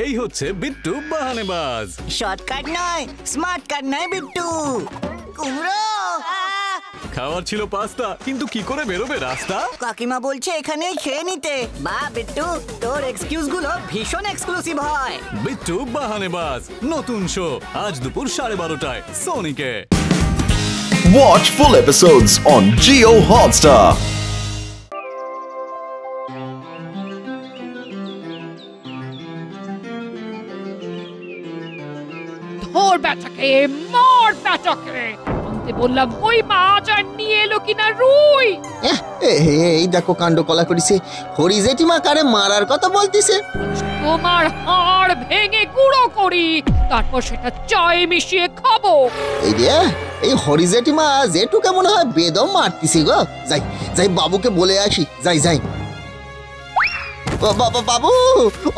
এই হচ্ছে বিট্টু বাহানেবাজ। শর্টকাট নয়, স্মার্ট কাট নয় বিট্টু। কুমড়ো খাওয়ার ছিল পাস্তা, কিন্তু কি করে বেরোবে রাস্তা? কাকিমা বলছে এখানেই খেয়ে নিতে। বা বিট্টু, তোর এক্সকিউজ গুলো ভীষণ এক্সক্লুসিভ হয়। বিট্টু বাহানেবাজ নতুন শো আজ দুপুর 12:30টায় সোনিকে। Watch full episodes on Jio Hotstar. ধর ব্যাটাকে, মার ব্যাটাকে। আনতে বললাম ওই মাছ আর নিয়ে এলো কিনা রুই। এই দেখো কাণ্ড কলা করিছে। হরি জেঠিমা কারে মারার কথা বলতিছে। তোমার হাড় ভেঙে গুঁড়ো করি, তারপর সেটা চায়ে মিশিয়ে খাবো। এই রে, এই হরি জেঠিমা জেঠুকে মনে হয় বেদম মারতিছি গো। যাই যাই বাবুকে বলে আসি। যাই যাই। ও বাবা, বাবু,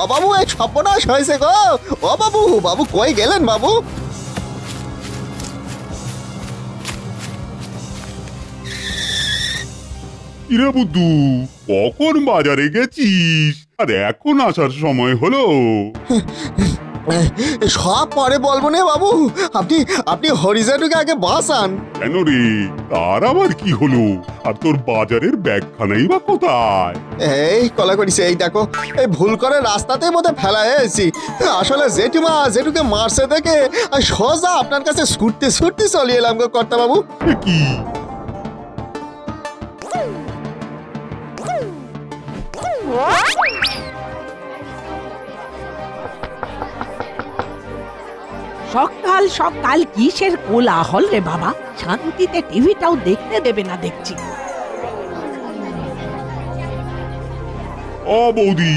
ও বাবু, এই সর্বনাশ হয়েছে গো। ও বাবু, বাবু কই গেলেন বাবু? কিরে বুদ্ধু, কখন বাজারে গেছিস আর এখন আসার সময় হলো? সব পরে বলবো না বাবু। আপনি আপনি হরি জেঠুকে আগে বাঁচান। কেন রে, তার আবার কি হলো? আর তোর বাজারের ব্যাগখানাই বা কোথায়? এই কলা করিছে। এই দেখো, এই ভুল করে রাস্তাতেই মধ্যে ফেলা হয়েছি। আসলে জেঠিমা জেঠুকে মারছে দেখে সোজা আপনার কাছে ছুটতে ছুটতে চলে এলাম গো কর্তা বাবু। কি সকাল সকাল কিসের কোলাহল রে বাবা? শান্তিতে টিভিটাও দেখতে দেবে না দেখছি। ও বৌদি,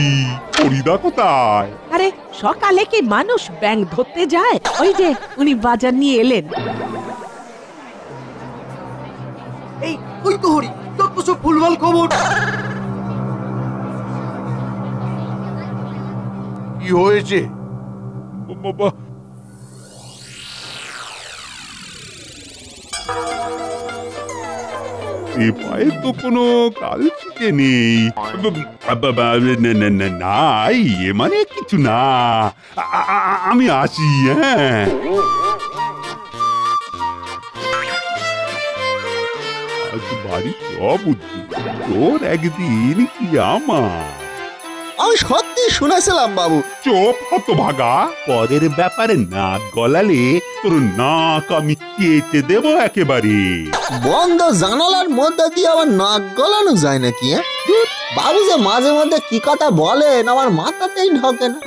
হরিদা কোথায়? আরে সকালে কি মানুষ ব্যাংক ধরতে যায়? ওই যে উনি বাজার নিয়ে এলেন। এই ওই তো হরি, যত সব ভুলভাল খবর। কি হয়েছে? বাবা, এ পায়ে তো কোনো কালচিটে নেই। না, এ মানে কিছু না। আমি আসি। হ্যাঁ, আজ বাড়ি বুদ্ধি, তোর একদিন কি আমার। আমি সত্যি শুনেছিলাম বাবু। চোপ হতভাগা, পরের ব্যাপারে নাক গলালে তোর নাক আমি কেটে দেবো একেবারে। বন্ধ জানালার মধ্যে দিয়ে আবার নাক গলানো যায় নাকি? বাবু যে মাঝে মধ্যে কি কথা বলেন আমার মাথাতেই ঢোকে না।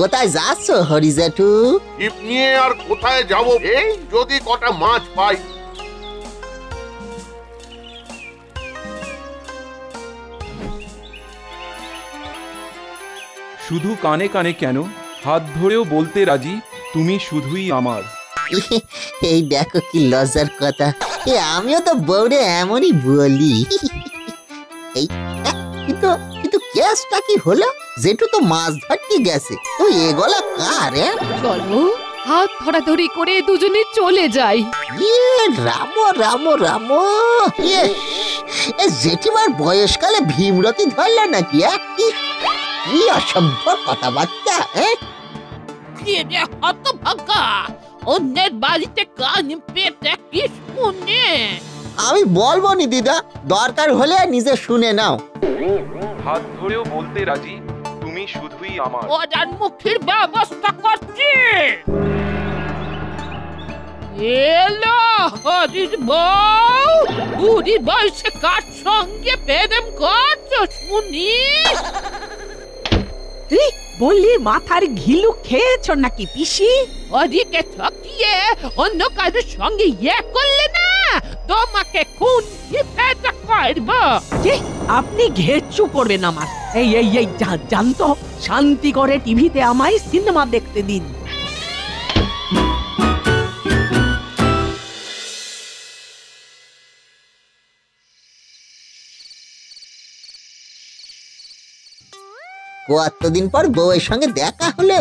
কোথায় যাচ্ছ হরি জেঠু? ছিপ নিয়ে আর কোথায় যাব? এই যদি কটা মাছ পাই। শুধু কানে কানে কেন, হাত ধরেও বলতে রাজি, তুমি শুধুই আমার। এই দেখো কি লজ্জার কথা। আমিও তো বউরে এমনই বলি। এই কিন্তু কিন্তু কেসটা কি হলো? জেঠু তো মাছ ধরতে গেছে, তো এগোলা কার? চলো হাত ধরাধরি করে দুজনে চলে যাই। রামো রামো রামো, জেঠিমার বয়সকালে ভীমরতি ধরলো নাকি? কি অসভ্য কথাবার্তা। হতভাগা, অন্যের বাড়িতে কান পেতে কি শুনে? আমি বলবো নি দিদা, দরকার হলে নিজে শুনে নাও। হাত ধরেও বলতে রাজি, তুমি শুধুই আমার। ওজার মুখের ব্যবস্থা করছি। এলো হরির বউ, বুড়ি বয়সে কার সঙ্গে প্রেম করছো শুনি? বললি মাথার ঘিলু খেয়েছো নাকি পিসি? ওদিকে ঠকিয়ে অন্য কাজের সঙ্গে ইয়ে করলে না, তোমাকে খুন ফেটা করবো। আপনি ঘেরচু করবেন আমার। এই এই এই জানতো, শান্তি করে টিভিতে আমায় সিনেমা দেখতে দিন। কতদিন পর বউয়ের সঙ্গে দেখা হলো,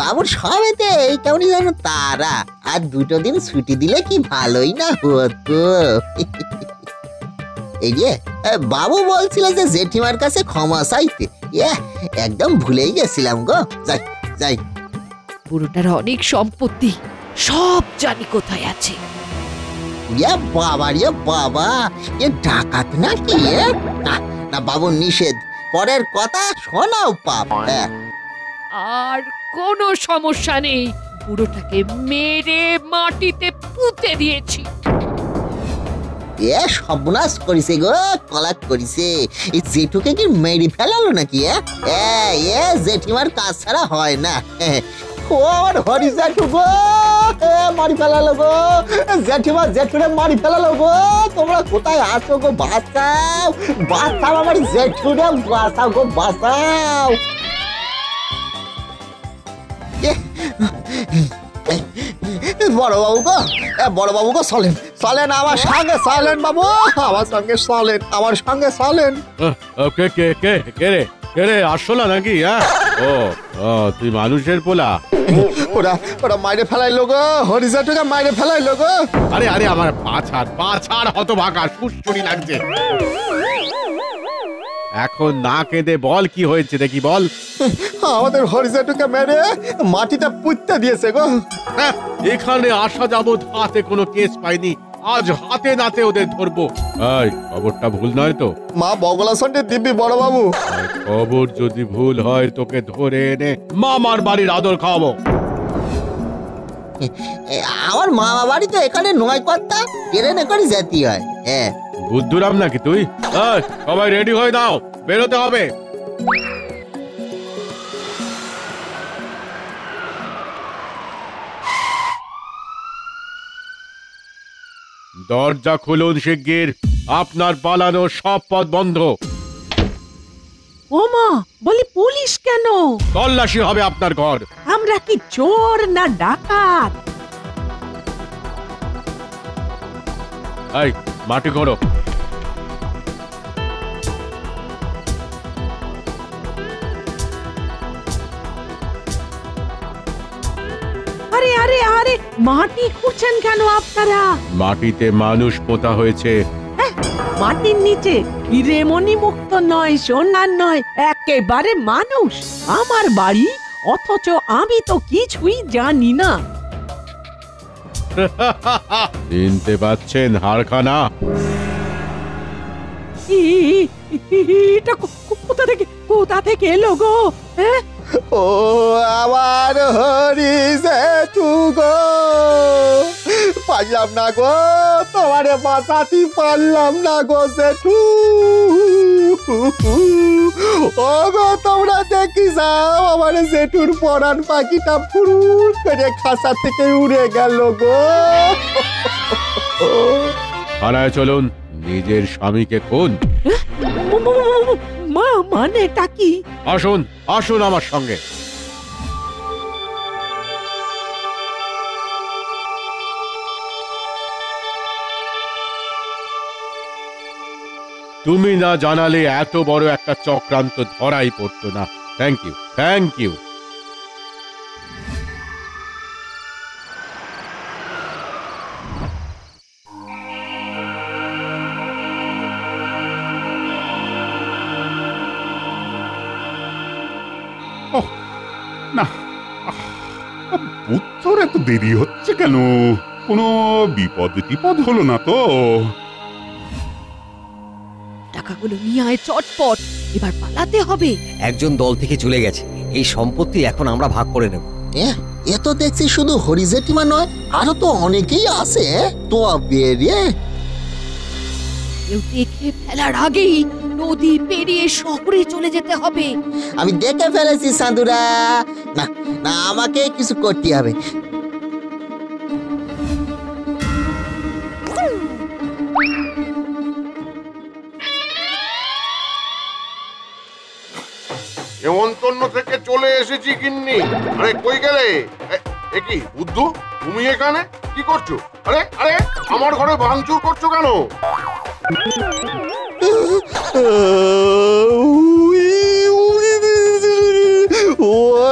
বাবুর সবেতে কেমনই যেন তারা। আর 2 দিন ছুটি দিলে কি ভালোই না হতো। এই যে বাবু বলছিল যে জেঠিমার কাছে ক্ষমা চাইতে, একদম ভুলেই গেছিলাম গো। যাই যাই। বুড়োটার অনেক সম্পত্তি, সব জানি কোথায় আছে। বাবা রে বাবা, এ ডাকাত নাকি? না না, বাবুর নিষেধ, পরের কথা শোনাও পাপ। আর কোনো সমস্যা নেই, বুড়োটাকে মেরে মাটিতে পুঁতে দিয়েছি। সর্বনাশ করিছে গো, কলাক করিছে। এই জেঠুকে কি মেরে ফেলালো নাকি? জেঠিমার কাজ ছাড়া হয় না। ওর হরি জেঠু গো, মারি ফেলালো গো, জেঠিমা জেঠুরে মারি ফেলালো গো। তোমরা কোথায় আছো গো? বাঁচাও বাঁচাও, আমার জেঠুরে বাঁচাও গো, বাঁচাও। বড় বাবু গো, বড় বাবু গো, চলেন চলেন আমার সঙ্গে, চলেন বাবু, আমার সঙ্গে চলেন, আমার সঙ্গে চলেন। কে কে কে কে রে, কে রে, আসছো না নাকি? ও তুই মানুষের পোলা? ওরা ওরা মাইরে ফেলাইলো গো, হরিজাটুকে মাইরে ফেলাইলো গো। আরে আরে, আমার পা ছাড় হতভাগা, সুস্থুরি লাগছে। এখন না কেঁদে বল কি হয়েছে দেখি, বল। আমাদের হরিজাটুকে মেরে মাটিটা পুঁততে দিয়েছে গো। এখানে আসা যাবত হাতে কোনো কেস পাইনি, আজ হাতে নাতে ওদের ধরবো। এই খবরটা ভুল নয় তো? মা বগলা সন্ডে দিব্যি বড় বাবু। খবর যদি ভুল হয় তোকে ধরে এনে মামার বাড়ির আদর খাওয়াবো। আমার মামা বাড়ি তো এখানে নয় কর্তা, ট্রেনে করে যেতে হয়। বুদ্ধুরাম নাকি তুই? সবাই রেডি হয়ে দাও, বেরোতে হবে। দরজা খুলুন শিগগির, আপনার পালানো সব পথ বন্ধ। ওমা, বলি পুলিশ কেন? তল্লাশি হবে আপনার ঘর। আমরা কি চোর না ডাকাত? এই মাটি করো। আরে আরে আরে, মাটি খুঁড়ছেন কেন আপনারা? মাটিতে মানুষ পোতা হয়েছে। মাটির নিচে হিরেমণি মুক্ত নয়, সোনার নয়, একেবারে মানুষ। আমার বাড়ি, অথচ আমি তো কিছুই জানি না। চিনতে পাচ্ছেন হারখানা? এটা কোথা থেকে এলো গো? ও আমার হরি জেঠু গো, পারলাম না গো, তোমারে বাঁচাতে পারলাম না গো জেঠু। ও গো, তোমরা দেখি যাও, আমার জেঠুর পরাণ পাখিটা ফুরুর করে খাঁচা থেকে উড়ে গেল গো। থানায় চলুন, নিজের স্বামীকে খুন। মানেটা কি? আসুন আসুন আমার সঙ্গে। তুমি না জানালে এত বড় একটা চক্রান্ত ধরাই পড়তো না। Thank you, thank you. না, বুদ্ধর এত দেরি হচ্ছে কেন? কোনো বিপদ টিপদ হলো না তো? টাকাগুলো নিয়ে আয় চটপট, এবার পালাতে হবে। একজন দল থেকে চলে গেছে, এই সম্পত্তি এখন আমরা ভাগ করে নেব। এ তো দেখছি শুধু হরিজেঠিমা নয়, আরো তো অনেকেই আছে। তো বেরিয়ে কেউ দেখে ফেলার আগেই নদী পেরিয়ে শহরে চলে যেতে হবে। আমি দেখে ফেলেছি সাধুরা। না না, আমাকে কিছু করতে হবে। নেমন্তন্ন থেকে চলে এসেছি গিন্নি। আরে কই গেলে? এ কি বুদ্ধু, তুমি এখানে কি করছো? আরে আরে, আমার ঘরে ভাঙচুর করছো কেন?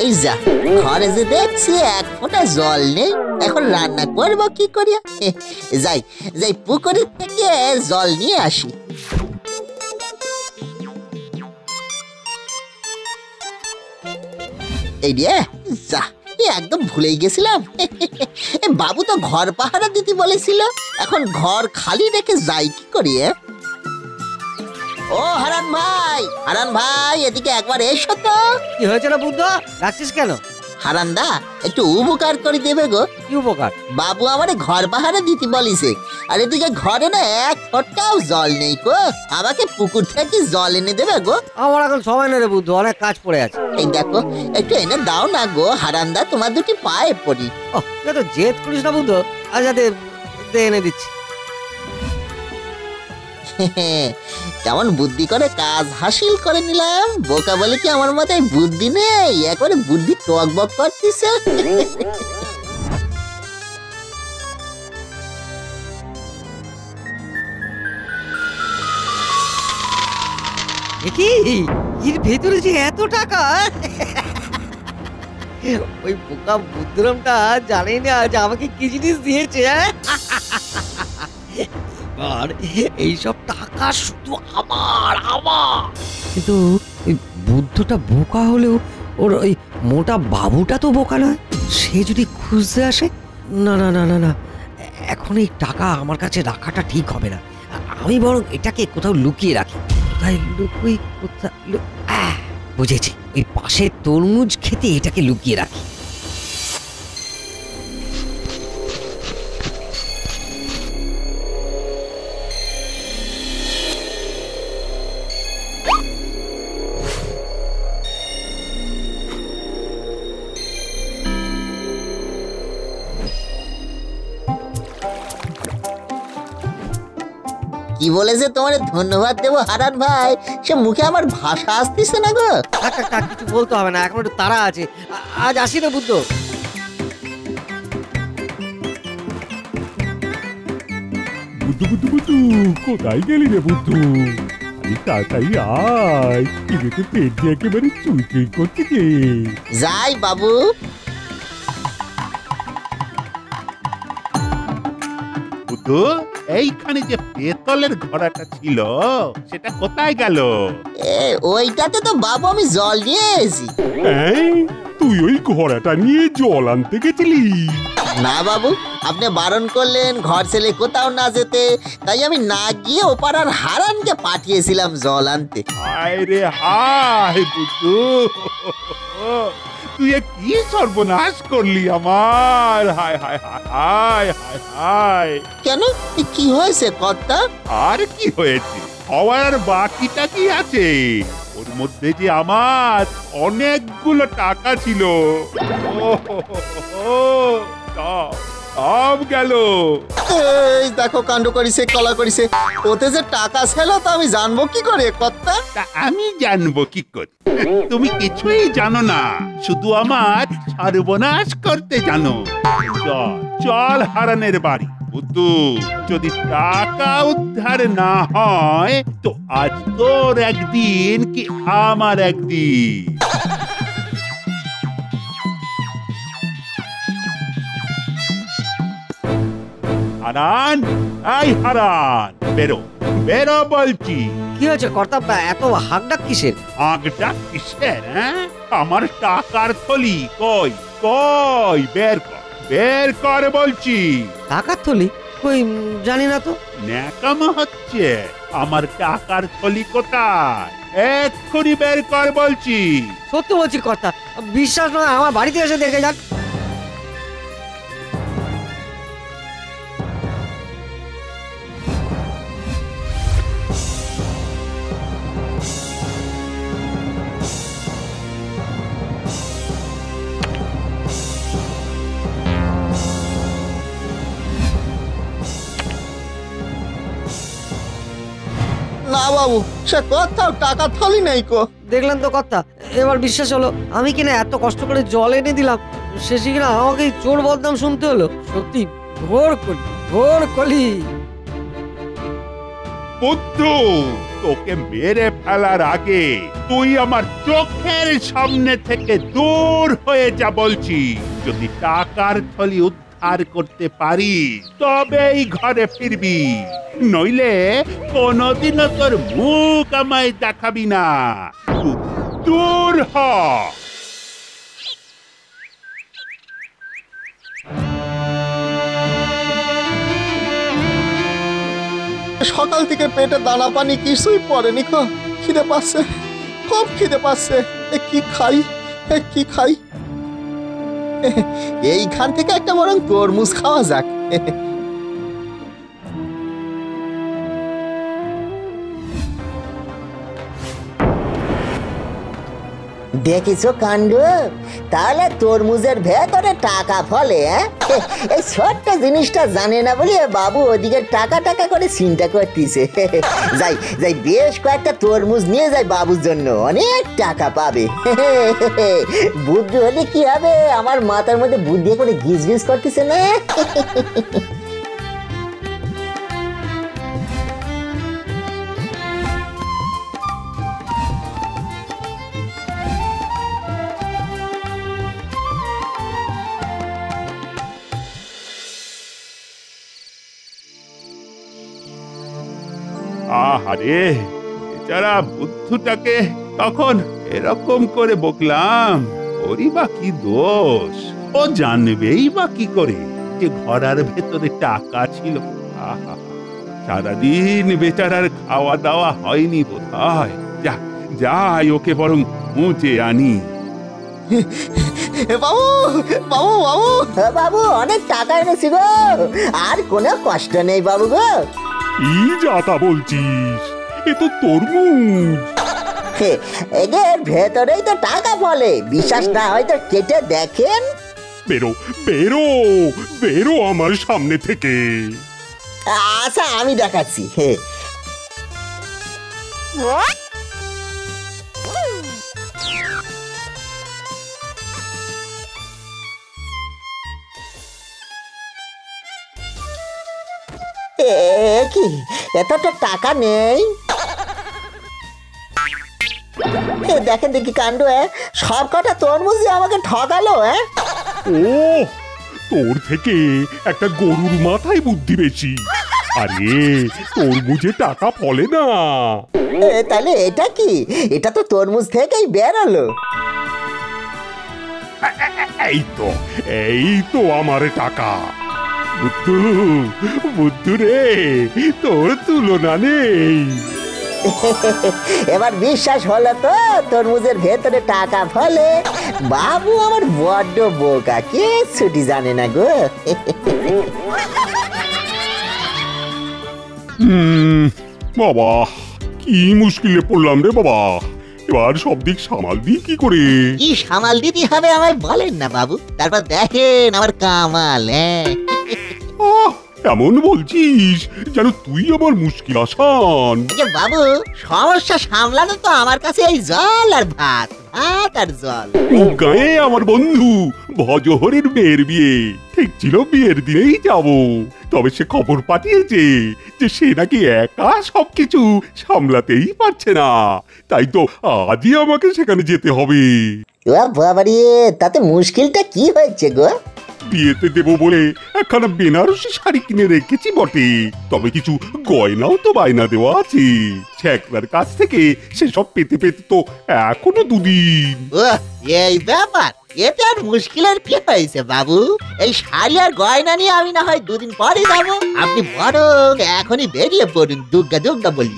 এই যা, ঘরে যে দেখছি এক ফোঁটা জল নেই, এখন রান্না করবো কি করিয়া? যাই যাই পুকুরের থেকে জল নিয়ে আসি। এই রে যা, একদম ভুলেই গেছিলাম। বাবু তো ঘর পাহারা দিতে বলেছিল, এখন ঘর খালি রেখে যাই কি করি? ও হারান ভাই, এদিকে একবার এসো তো। কি হয়েছে না বুদ্ধ, ডাকছিস কেন? হারান দা, একটু উপকার করে দেবে গো। কি উপকার? বাবু আমারে ঘর পাহারা দিতে বলিছে, আর এদিকে ঘরে না এক ফোঁটাও জল নেই গো। আমাকে পুকুর থেকে জল এনে দেবে গো। আমার এখন সময় নেই রে বুদ্ধ, অনেক কাজ পড়ে আছে। এই দেখো, একটু এনে দাও না গো হারান দা, তোমার দুটি পায়ে পড়ি। ও তো জেদ করিস না বুদ্ধ, আচ্ছা দে এনে দিচ্ছি। কেমন বুদ্ধি করে কাজ হাসিল করে নিলাম। বোকা বলে কি আমার মাথায় বুদ্ধি নেই? একবারে বুদ্ধি টক বক করতেছে। কি এর ভেতরে যে এত টাকা! ওই বোকা বুদ্ধরামটা জানেই না যে আমাকে কি জিনিস দিয়েছে। আর এইসব টাকা শুধু আমার। কিন্তু ওই বুদ্ধটা বোকা হলেও ওর ওই মোটা বাবুটা তো বোকা নয়। সে যদি খুঁজতে আসে, না না না না না, এখন এই টাকা আমার কাছে রাখাটা ঠিক হবে না। আমি বরং এটাকে কোথাও লুকিয়ে রাখি। কোথায় লুকুই, বুঝেছি, ওই পাশে তরমুজ খেতে এটাকে লুকিয়ে রাখি। কি বলেছে তোমার ধন্যবাদ দেবো হারান ভাই, সে মুখে আমার ভাষা আসতেছে না গো। কিছু বলতে হবে না, এখন একটু তাড়া আছে। আজ আসি না বুদ্ধ। বুদ্ধু কোথায় গেলি রে বুদ্ধু? আমি তাড়াতাড়ি আয়, খিদেতে পেট দিয়ে একেবারে চুই করতে গে। যাই বাবু। বুদ্ধু, এইখানে যে পেতলের ঘোড়াটা ছিল সেটা কোথায় গেল? ওইটাতে তো বাবু আমি জল নিয়ে এসেছি। তুই ওই ঘোড়াটা নিয়ে জল আনতে গেছিলি? না বাবু, আপনি বারণ করলেন ঘর ছেলে কোথাও না যেতে, তাই আমি না গিয়ে ওপাড়ার হারানকে পাঠিয়েছিলাম জল আনতে। হায় রে হায় বুদ্ধু, তুই কি সর্বনাশ করলি আমার! হায় হায় হায় হায় হায় হায়! কেন, কি হয়েছে কর্তা? আর কি হয়েছে, হওয়ার বাকিটা কি আছে? ওর মধ্যে যে আমার অনেকগুলো টাকা ছিল, সব গেল। এই দেখো কাণ্ড করিছে, কলা করিছে। ওতে যে টাকা ছিল তা আমি জানবো কি করে কর্তা? তা আমি জানবো কি করে? তুমি কিছুই জানো না, শুধু আমার সর্বনাশ করতে জানো। চল চল হারানের বাড়ি। বুদ্ধু, যদি টাকা উদ্ধার না হয় তো আজ তোর একদিন কি আমার একদিন। হারান, এই হারান, বেরো বেরো বলছি। কি হয়েছে কর্তা, এত হাঁকডাক কিসের? হাঁকডাক কিসের? আমার টাকার থলি কই কই, বের কর বের কর বলছি। টাকার থলি কই, জানি না তো। ন্যাকামো হচ্ছে, আমার টাকার থলি কোথায়? এক্ষুনি বের কর বলছি। সত্যি বলছি কর্তা, বিশ্বাস নয় আমার বাড়িতে এসে দেখে যান। না বাবু, সে কোথাও টাকা থলি নেই কো। দেখলেন তো কর্তা, এবার বিশ্বাস হলো। আমি কিনা এত কষ্ট করে জল এনে দিলাম, শেষে কিনা আমাকে চোর বদনাম শুনতে হলো। সত্যি ঘোর কলি, ঘোর কলি। বুদ্ধু, তোকে মেরে ফেলার আগে তুই আমার চোখের সামনে থেকে দূর হয়ে যা বলছি। যদি টাকার থলি উদ্ধার করতে পারি তবেই ঘরে ফিরবি, নইলে কোনোদিনও তোর মুখ আমায় দেখাবি না। দূর হ। সকাল থেকে পেটে দানা পানি কিছুই পড়েনি গো। খিদে পাচ্ছে, খুব খিদে পাচ্ছে। কি খাই, কি খাই? এইখান থেকে একটা বরং তরমুজ খাওয়া যাক। দেখিছো কাণ্ড? তাহলে তরমুজের ভেতরে টাকা ফলে। এই ছোট্ট জিনিসটা জানে না বলে বাবু ওদিকে টাকা টাকা করে চিন্তা করতেছে। যাই যাই, বেশ কয়েকটা তরমুজ নিয়ে যাই বাবুর জন্য, অনেক টাকা পাবে। বুদ্ধি হলে কি হবে, আমার মাথার মধ্যে বুদ্ধি করে গিজ গিজ করতেছে না। আহারে, বেচারা বুদ্ধুটাকে তখন এরকম করে বকলাম, ওরই বা কি দোষ? ও জানবেই বা কি করে যে ঘরের ভেতরে টাকা ছিল? আহা, সারাদিন বেচারার খাওয়া দাওয়া হয়নি বোধহয়। যাই, ওকে বরং মুচে আনি। বাবু বাবু বাবু বাবু, অনেক টাকা এনেছি গো, আর কোনো কষ্ট নেই বাবু গো। কি যাতা বলছিস? এ তো তরমুজ। এর ভেতরেই তো টাকা বলে, বিশ্বাস না হয় তো কেটে দেখেন। বেরো বেরো বেরো আমার সামনে থেকে। আচ্ছা, আমি দেখাচ্ছি। কি এতটা টাকা নেই? দেখেন দেখি কাণ্ড, সব কটা তরমুজ আমাকে ঠকালো। ও, তোর থেকে একটা গরুর মাথায় বুদ্ধি বেশি। আরে, তরমুজে টাকা ফলে না। তাহলে এটা কি? এটা তো তরমুজ থেকেই বেরোলো। এই তো আমার টাকা। বুদ্ধু, বুদ্ধু রে, তোর তুলনা নেই। এবার বিশ্বাস হলো তো তরমুজের ভেতরে টাকা ফলে? বাবু আমার বড্ড বোকা, কে ছুটি জানে না গো। বাবা, কি মুশকিলে পড়লাম রে বাবা। এবার সব দিক সামাল দিই কি করে? কি সামাল দিতে হবে আমায় বলেন না বাবু, তারপর দেখেন আমার কামাল। এমন বলছিস যেন তুই আমার মুশকিল আসান। বাবু, সমস্যা সামলানো তো আমার কাছে এই জল আর ভাত, ভাত আর জল। গায়ে আমার বন্ধু ভজহরের মেয়ের বিয়ে ঠিক ছিল, বিয়ের দিনেই যাব। তবে সে খবর পাঠিয়েছে যে সে নাকি একা সবকিছু সামলাতেই পারছে না, তাই তো আজই আমাকে সেখানে যেতে হবে। বাবারে, তাতে মুশকিলটা কি হয়েছে গো? বিয়েতে দেবো বলে একখানা বেনারসি শাড়ি কিনে রেখেছি বটে, তবে কিছু গয়নাও তো বায়না দেওয়া আছে। ছেকরার কাছ থেকে সেসব পেতে পেতে তো এখনো দুদিন। এই ব্যাপার, এতে আর মুশকিলের কি হয়েছে বাবু? এই শাড়ি আর গয়না নিয়ে আমি না হয় দুদিন পরে যাবো, আপনি বরং এখনই বেরিয়ে পড়ুন, দুর্গা দুর্গা বলি।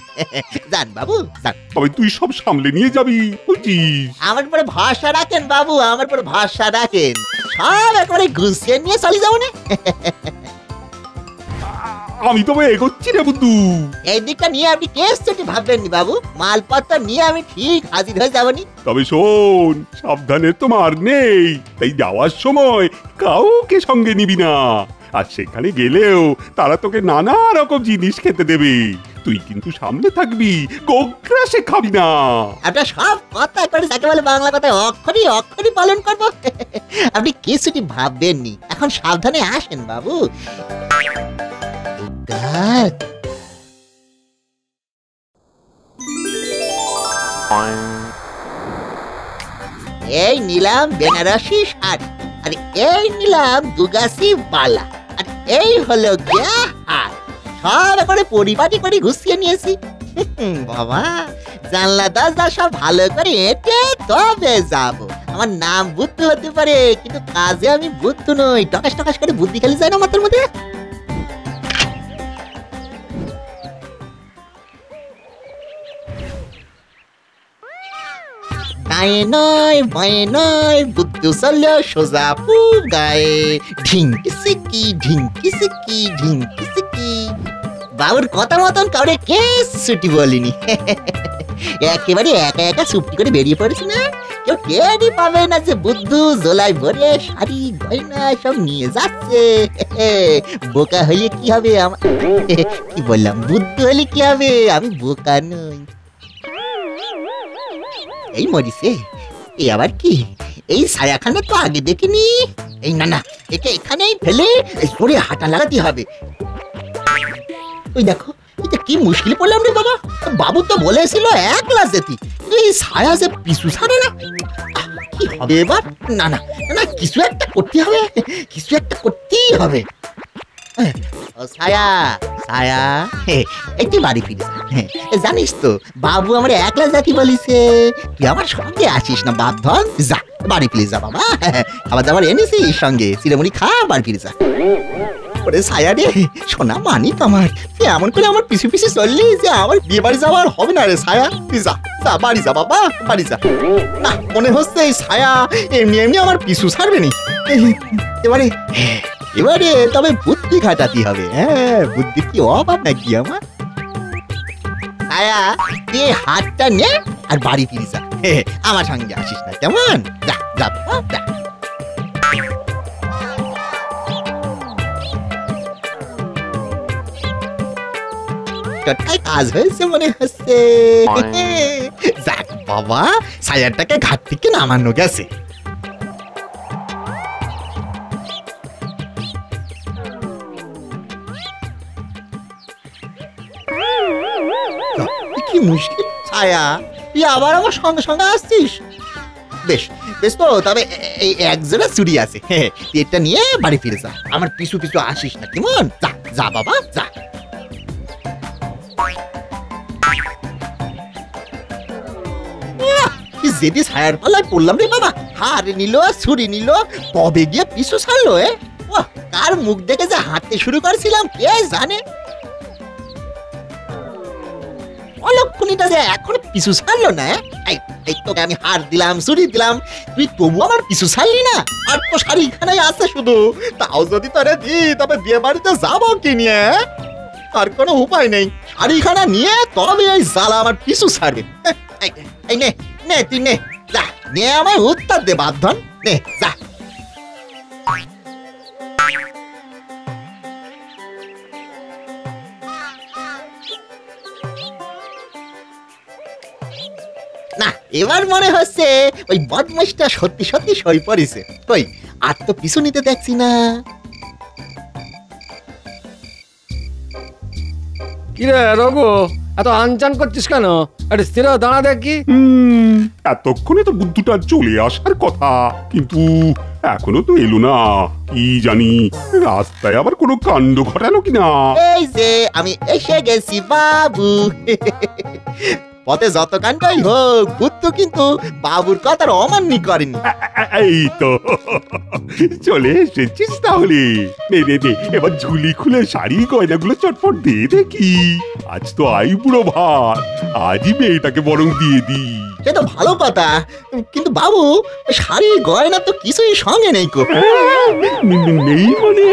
যান বাবু যান। তবে তুই সব সামলে নিয়ে যাবি বুঝছিস? আমার উপরে ভরসা রাখেন বাবু, আমার উপরে ভরসা রাখেন, সব একেবারে গুছিয়ে নিয়ে চলে যাবো না। আমি তবে এগোচ্ছি রে বুদ্ধু। এই দিকটা নিয়ে আপনি কেস ছুটি ভাববেন নি বাবু, মালপত্র নিয়ে আমি ঠিক হাজির হয়ে যাবনি। তবে শোন, সাবধানে তো মার নেই, তাই যাওয়ার সময় কাউকে সঙ্গে নিবি না। আর সেখানে গেলেও তারা তোকে নানা রকম জিনিস খেতে দেবে, তুই কিন্তু সামনে থাকবি, গোগ্রাসে খাবি না। আপনার সব কথা একবারে যাকে বলে বাংলা কথায় অক্ষরই অক্ষরই পালন করবো। আপনি কিছুটি ভাববেন নি, এখন সাবধানে আসেন বাবু। এই নিলাম বেনারসি শাড়ি, আর এই নিলাম দুগাছি বালা, আর এই হলো গিয়া হার। সব করে পরিপাটি করে গুছিয়ে নিয়েছি। বাবা, জানলা দরজা সব ভালো করে এঁটে তবে যাব। আমার নাম বুদ্ধ হতে পারে, কিন্তু কাজে আমি বুদ্ধ নই। টকাশ টকাশ করে বুদ্ধি খেলে যায় না মাথার মধ্যে। গায়ে নয় ভয়ে নয়, বুদ্ধ চলল সোজা পু গায়ে। ঢিঙ্কি সিকি ঢিঙ্কি সিকি ঢিঙ্কি সিকি। বাবুর কথা মতন কাউরে কে ছুটি বলিনি। একেবারে একা একা চুপটি করে বেরিয়ে পড়েছি না, কেউ টেরই পাবে না যে বুদ্ধু জোলাই ভরে শাড়ি গয়না সব নিয়ে যাচ্ছে। বোকা হইলে কি হবে আমার, কি বললাম, বুদ্ধু হলে কি হবে, আমি বোকা নই। এই মরিছে, এ আবার কি? এই ছায়াখানা তো আগে দেখিনি। এই না না, একে এখানেই ফেলে সরে হাঁটা লাগাতে হবে। ওই দেখো, এটা কি মুশকিল পড়লাম রে বাবা। বাবু তো বলেছিল একলা যেতি, এই ছায়া যে পিছু ছাড়ে না। কি হবে এবার? না না না, কিছু একটা করতে হবে, কিছু একটা করতেই হবে। ছায়া ছায়া, একটু বাড়ি ফিরে জানিস তো, বাবু আমার একলা জাতি বলিছে। তুই আমার সঙ্গে আসিস না বাপধন, যা বাড়ি ফিরে যা বাবা। খাবার দাবার এনেছিস সঙ্গে, চিড়েমুড়ি খা, বাড়ি ফিরে যা। ওরে ছায়া রে, সোনা মানিক আমার, তুই এমন করে আমার পিছু পিছু চললি যে আমার বিয়ে বাড়ি যাওয়ার হবে না রে ছায়া। তুই যা যা, বাড়ি যা বাবা, বাড়ি যা। না, মনে হচ্ছে এই ছায়া এমনি এমনি আমার পিছু ছাড়বে নি। এবারে এবারে তবে বুদ্ধি খাটাতে হবে। হ্যাঁ, বুদ্ধি কি অভাব নাকি আমার। ছায়া, তুই হাতটা নে আর বাড়ি ফিরে যা। আমার সঙ্গে আসিস না কেমন? যা যা যা। কাজ হয়েছে মনে হচ্ছে। যাক বাবা, ছায়াটাকে ঘাট থেকে নামানো গেছে। কি মুশকিল ছায়া, তুই আবার আমার সঙ্গে সঙ্গে আসছিস। বেশ বেশ, তো তবে এই একজোড়া চুড়ি আছে, এটা নিয়ে বাড়ি ফিরে যা। আমার পিছু পিছু আসিস না কেমন? যা যা বাবা যা। যেদি ছায়ার পাল্লায় পড়লাম রে বাবা। হার নিল, ছুরি নিল, তবে গিয়ে পিছু ছাড়লো। কার মুখ দেখে যে হাঁটতে শুরু করেছিলাম কে জানে। অলক্ষণীটা যে এখন পিছু ছাড়লো না। এই তোকে আমি হার দিলাম, ছুরি দিলাম, তুই তবু আমার পিছু ছাড়লি না। আর তো শাড়িখানাই আছে শুধু, তাও যদি তোরে দি তবে বিয়ে বাড়িতে যাবো কি নিয়ে? আর কোনো উপায় নেই, শাড়িখানা নিয়ে তবে এই জ্বালা আমার পিছু ছাড়বে। এই নে নে, তুই নে, যা নে, আমায় উত্তর দে বাপধন, নে যা। না, এবার মনে হচ্ছে ওই বদমাইশটা সত্যি সত্যি সই পড়েছে। কই, আর তো পিছু নিতে দেখছি না। কিরে রঘু, এত আনচান করছিস কেন? আরে স্থির দাঁড়া দেখি। এতক্ষণে তো বুদ্ধুটা চলে আসার কথা, কিন্তু এখনো তো এলো না। কি জানি রাস্তায় আবার কোনো কাণ্ড ঘটালো কিনা। এই যে আমি এসে গেছি বাবু। পথে যত কাণ্ডই হোক, বুদ্ধু কিন্তু বাবুর কথার অমান্য করেনি। এই তো চলে এসেছিস তাহলে। নে নে নে, এবার ঝুলি খুলে শাড়ি গয়নাগুলো চটপট দিয়ে দেখি। আজ তো আইবুড়ো ভাত, আজই মেয়েটাকে বরং দিয়ে দি। সে তো ভালো কথা, কিন্তু বাবু শাড়ি গয়না তো কিছুই সঙ্গে নেই। নেই মানে?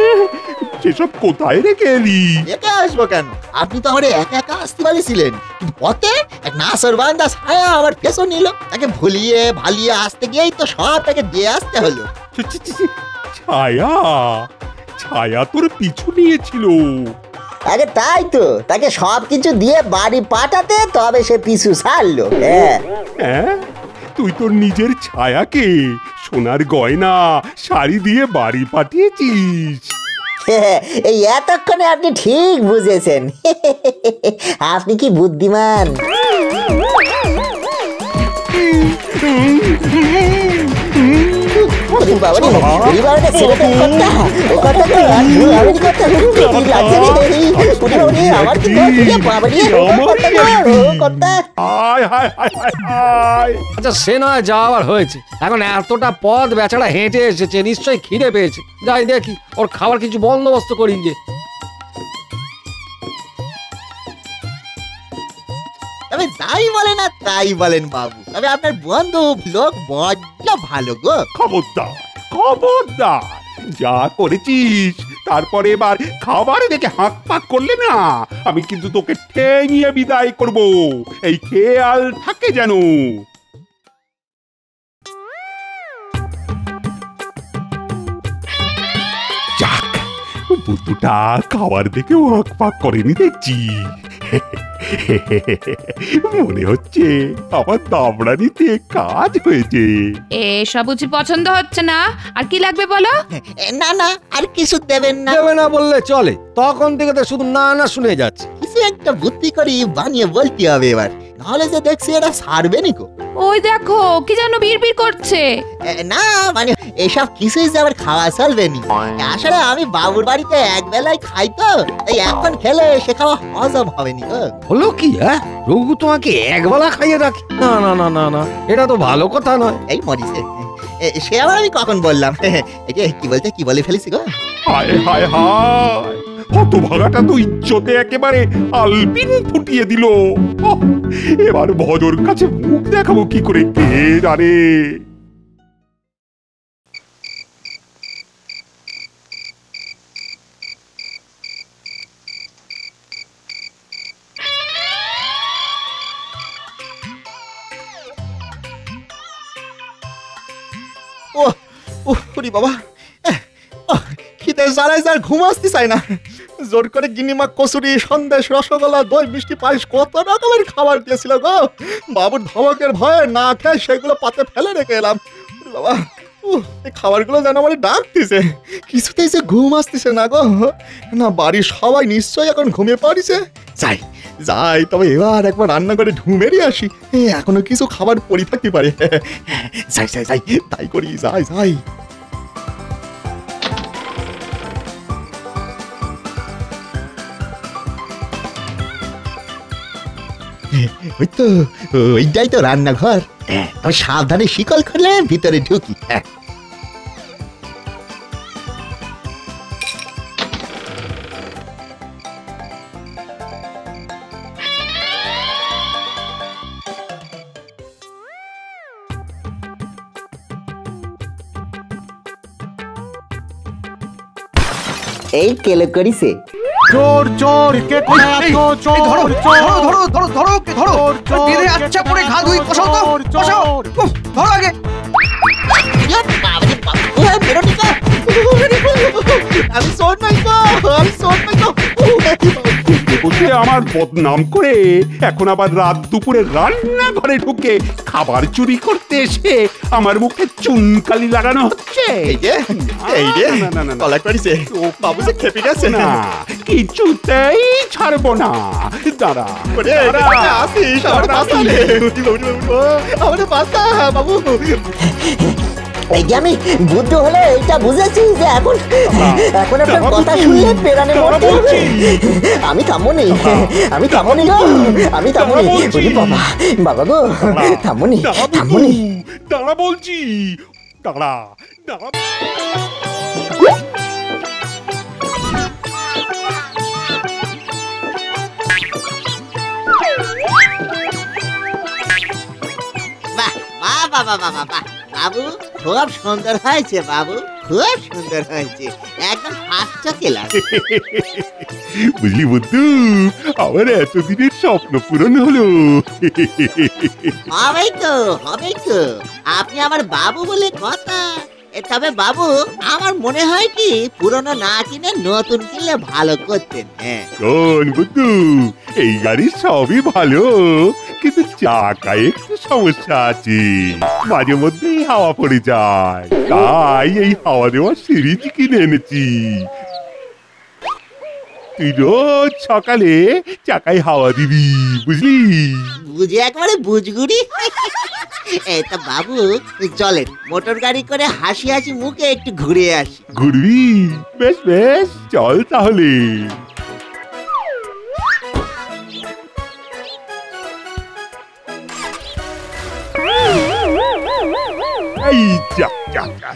সেসব কোথায় রেখে এলি? একা আসবো কেন? আপনি তো আমার একা একা আসতে বলেছিলেন, কিন্তু পথে এক নাসর বান্দা ছায়া আমার পেছন নিল। তাকে ভুলিয়ে ভালিয়ে আসতে গিয়েই তো সব তাকে দিয়ে আসতে হলো। ছায়া? ছায়া তোর পিছু নিয়েছিল? আগে তাই তো, তাকে সবকিছু দিয়ে বাড়ি পাঠাতে তবে সে পিছু ছাড়লো। হ্যাঁ, তুই তোর নিজের ছায়াকে সোনার গয়না শাড়ি দিয়ে বাড়ি পাঠিয়েছিস। এই এতক্ষণে আপনি ঠিক বুঝেছেন। আপনি কি বুদ্ধিমান। ওরে বাবা রে, ওরে বাবা রে, ছেলেটা কর্তা, ও কর্তা তো আমি কর্তা লাগছে রে। ওরে আমার কি কর্তা বাবা রে, ও কর্তা। হায় হায় হায় হায় হায়। আচ্ছা সে নয় যাওয়ার হয়েছে, এখন এতটা পথ বেচারা হেঁটে এসেছে, নিশ্চয়ই খিদে পেয়েছে। যাই দেখি ওর খাবার কিছু বন্দোবস্ত করি যে। তবে যাই বলেন আর তাই বলেন বাবু, তবে আপনার বন্ধু লোক বড্ড ভালো গো। খবরদার খবরদার, যা করেছিস তারপরে এবার খাবার দেখে হাঁক পাক করলে না, আমি কিন্তু তোকে ঠেঙিয়ে বিদায় করব, এই খেয়াল থাকে যেন। যাক, বুদ্ধুটা খাবার দেখে হাঁক পাক করেনি দেখছি। মনে হচ্ছে আমার দাবড়ানিতে কাজ হয়েছে। এসব বুঝি পছন্দ হচ্ছে না? আর কি লাগবে বলো? না না, আর কিছু দেবেন না? দেবে না বললে চলে, তখন থেকে তো শুধু না না শুনে যাচ্ছে। কিছু একটা বুদ্ধি করি বানিয়ে বলতে হবে এবার, নাহলে যে দেখছি এটা সারবে নিকো। ওই দেখো কি যেন বিড়বিড় করছে। না মানে এসব কিছুই যে আবার খাওয়া চলবে নি। আসলে আমি বাবুর বাড়িতে এক বেলায় খাই তো, এই এখন খেলে সে খাওয়া হজম হবে নি। হলো কি রঘু তোমাকে একবেলা খাইয়ে রাখি? না না না না না, এটা তো ভালো কথা নয়। এই মরিছে সে আবার আমি কখন বললাম? এই যে কি বলে ফেলেছি গো। হায় হায় হায়, হতভাগাটা তো ইজ্জতে একেবারে আলপিন ফুটিয়ে দিল। এবার ভজর কাছে মুখ দেখাবো কি করে কে জানে। বাবা খিদে জ্বালায় যার ঘুম আসতে চায় না। জোর করে গিনিমা কচুরি, সন্দেশ, রসগোল্লা, দই, মিষ্টি, পায়েস কত রকমের খাবার দিয়েছিল গো। বাবুর ধমকের ভয়ে না খেয়ে সেগুলো পাতে ফেলে রেখে এলাম। বাবা এই খাবারগুলো যেন আমার ডাকতেছে, কিছুতেই যে ঘুম আসতেছে না গো। না বাড়ির সবাই নিশ্চয়ই এখন ঘুমিয়ে পড়েছে। যাই যাই তবে এবার একবার রান্না করে ঢুমেরই আসি, এখনো কিছু খাবার পড়ে থাকতে পারে। যাই যাই যাই তাই করি, যাই যাই। ওই তো ওইটাই তো রান্নাঘর। তবে সাবধানে শিকল খুলে ভিতরে ঢুকি। এই কেলে করিছে। চোর চোর কে কোথায় আছো? চোর ধরো ধরো ধরো ধরো ধরো কে ধরো, দিনে আচ্ছা করে ঘা দুই কষাও তো কষাও, ধরো আগে। আমি চোর নাই তো, আমি চোর নাই তো। বসে আমার বদনাম করে এখন আবার রাত দুপুরে রান্নাঘরে ঢুকে খাবার চুরি করতে এসে আমার মুখে চুনকালি লাগানো হচ্ছে। এই রে কলা করিছে, বাবু যে খেপে গেছে না, কিছুতেই ছাড়বো না। দাঁড়া আসিস আমার বাচ্চা বাবু। এই যে আমি বুদ্ধ হলে এটা বুঝেছি যে এখন আপনার কথা শুনলে পেরানে মরতে হবে। আমি থামনি, আমি থামনি গো, আমি থামনি। বাবা বাবা গো, থামনি থামনি। দাঁড়া বলছি, দাঁড়া দাঁড়া। বাবু খুব সুন্দর হয়েছে, বাবু খুব সুন্দর হয়েছে, একদম ফার্স্ট ক্লাস। বুঝলি বুদ্ধু, আমার এতদিনের স্বপ্ন পূরণ হলো। হবেই তো হবেই তো, আপনি আমার বাবু বলে কথা। তবে বাবু আমার মনে হয় কি পুরনো না কিনে নতুন কিনলে ভালো করতেন। শোন বুদ্ধু, এই গাড়ির সবই ভালো, কিন্তু চাকায় একটু সমস্যা আছে, মাঝে মধ্যেই হাওয়া পড়ে যায়, তাই এই হাওয়া দেওয়ার সিরিজ কিনে এনেছি। তুই রোজ সকালে চাকায় হাওয়া দিবি, বুঝলি? বুঝে একবারে বুঝগুড়ি। তা বাবু চলেন মোটর গাড়ি করে হাসি হাসি মুখে একটু ঘুরে আসি। ঘুরবি? বেশ বেশ, চল তাহলে। এই যা যা যা,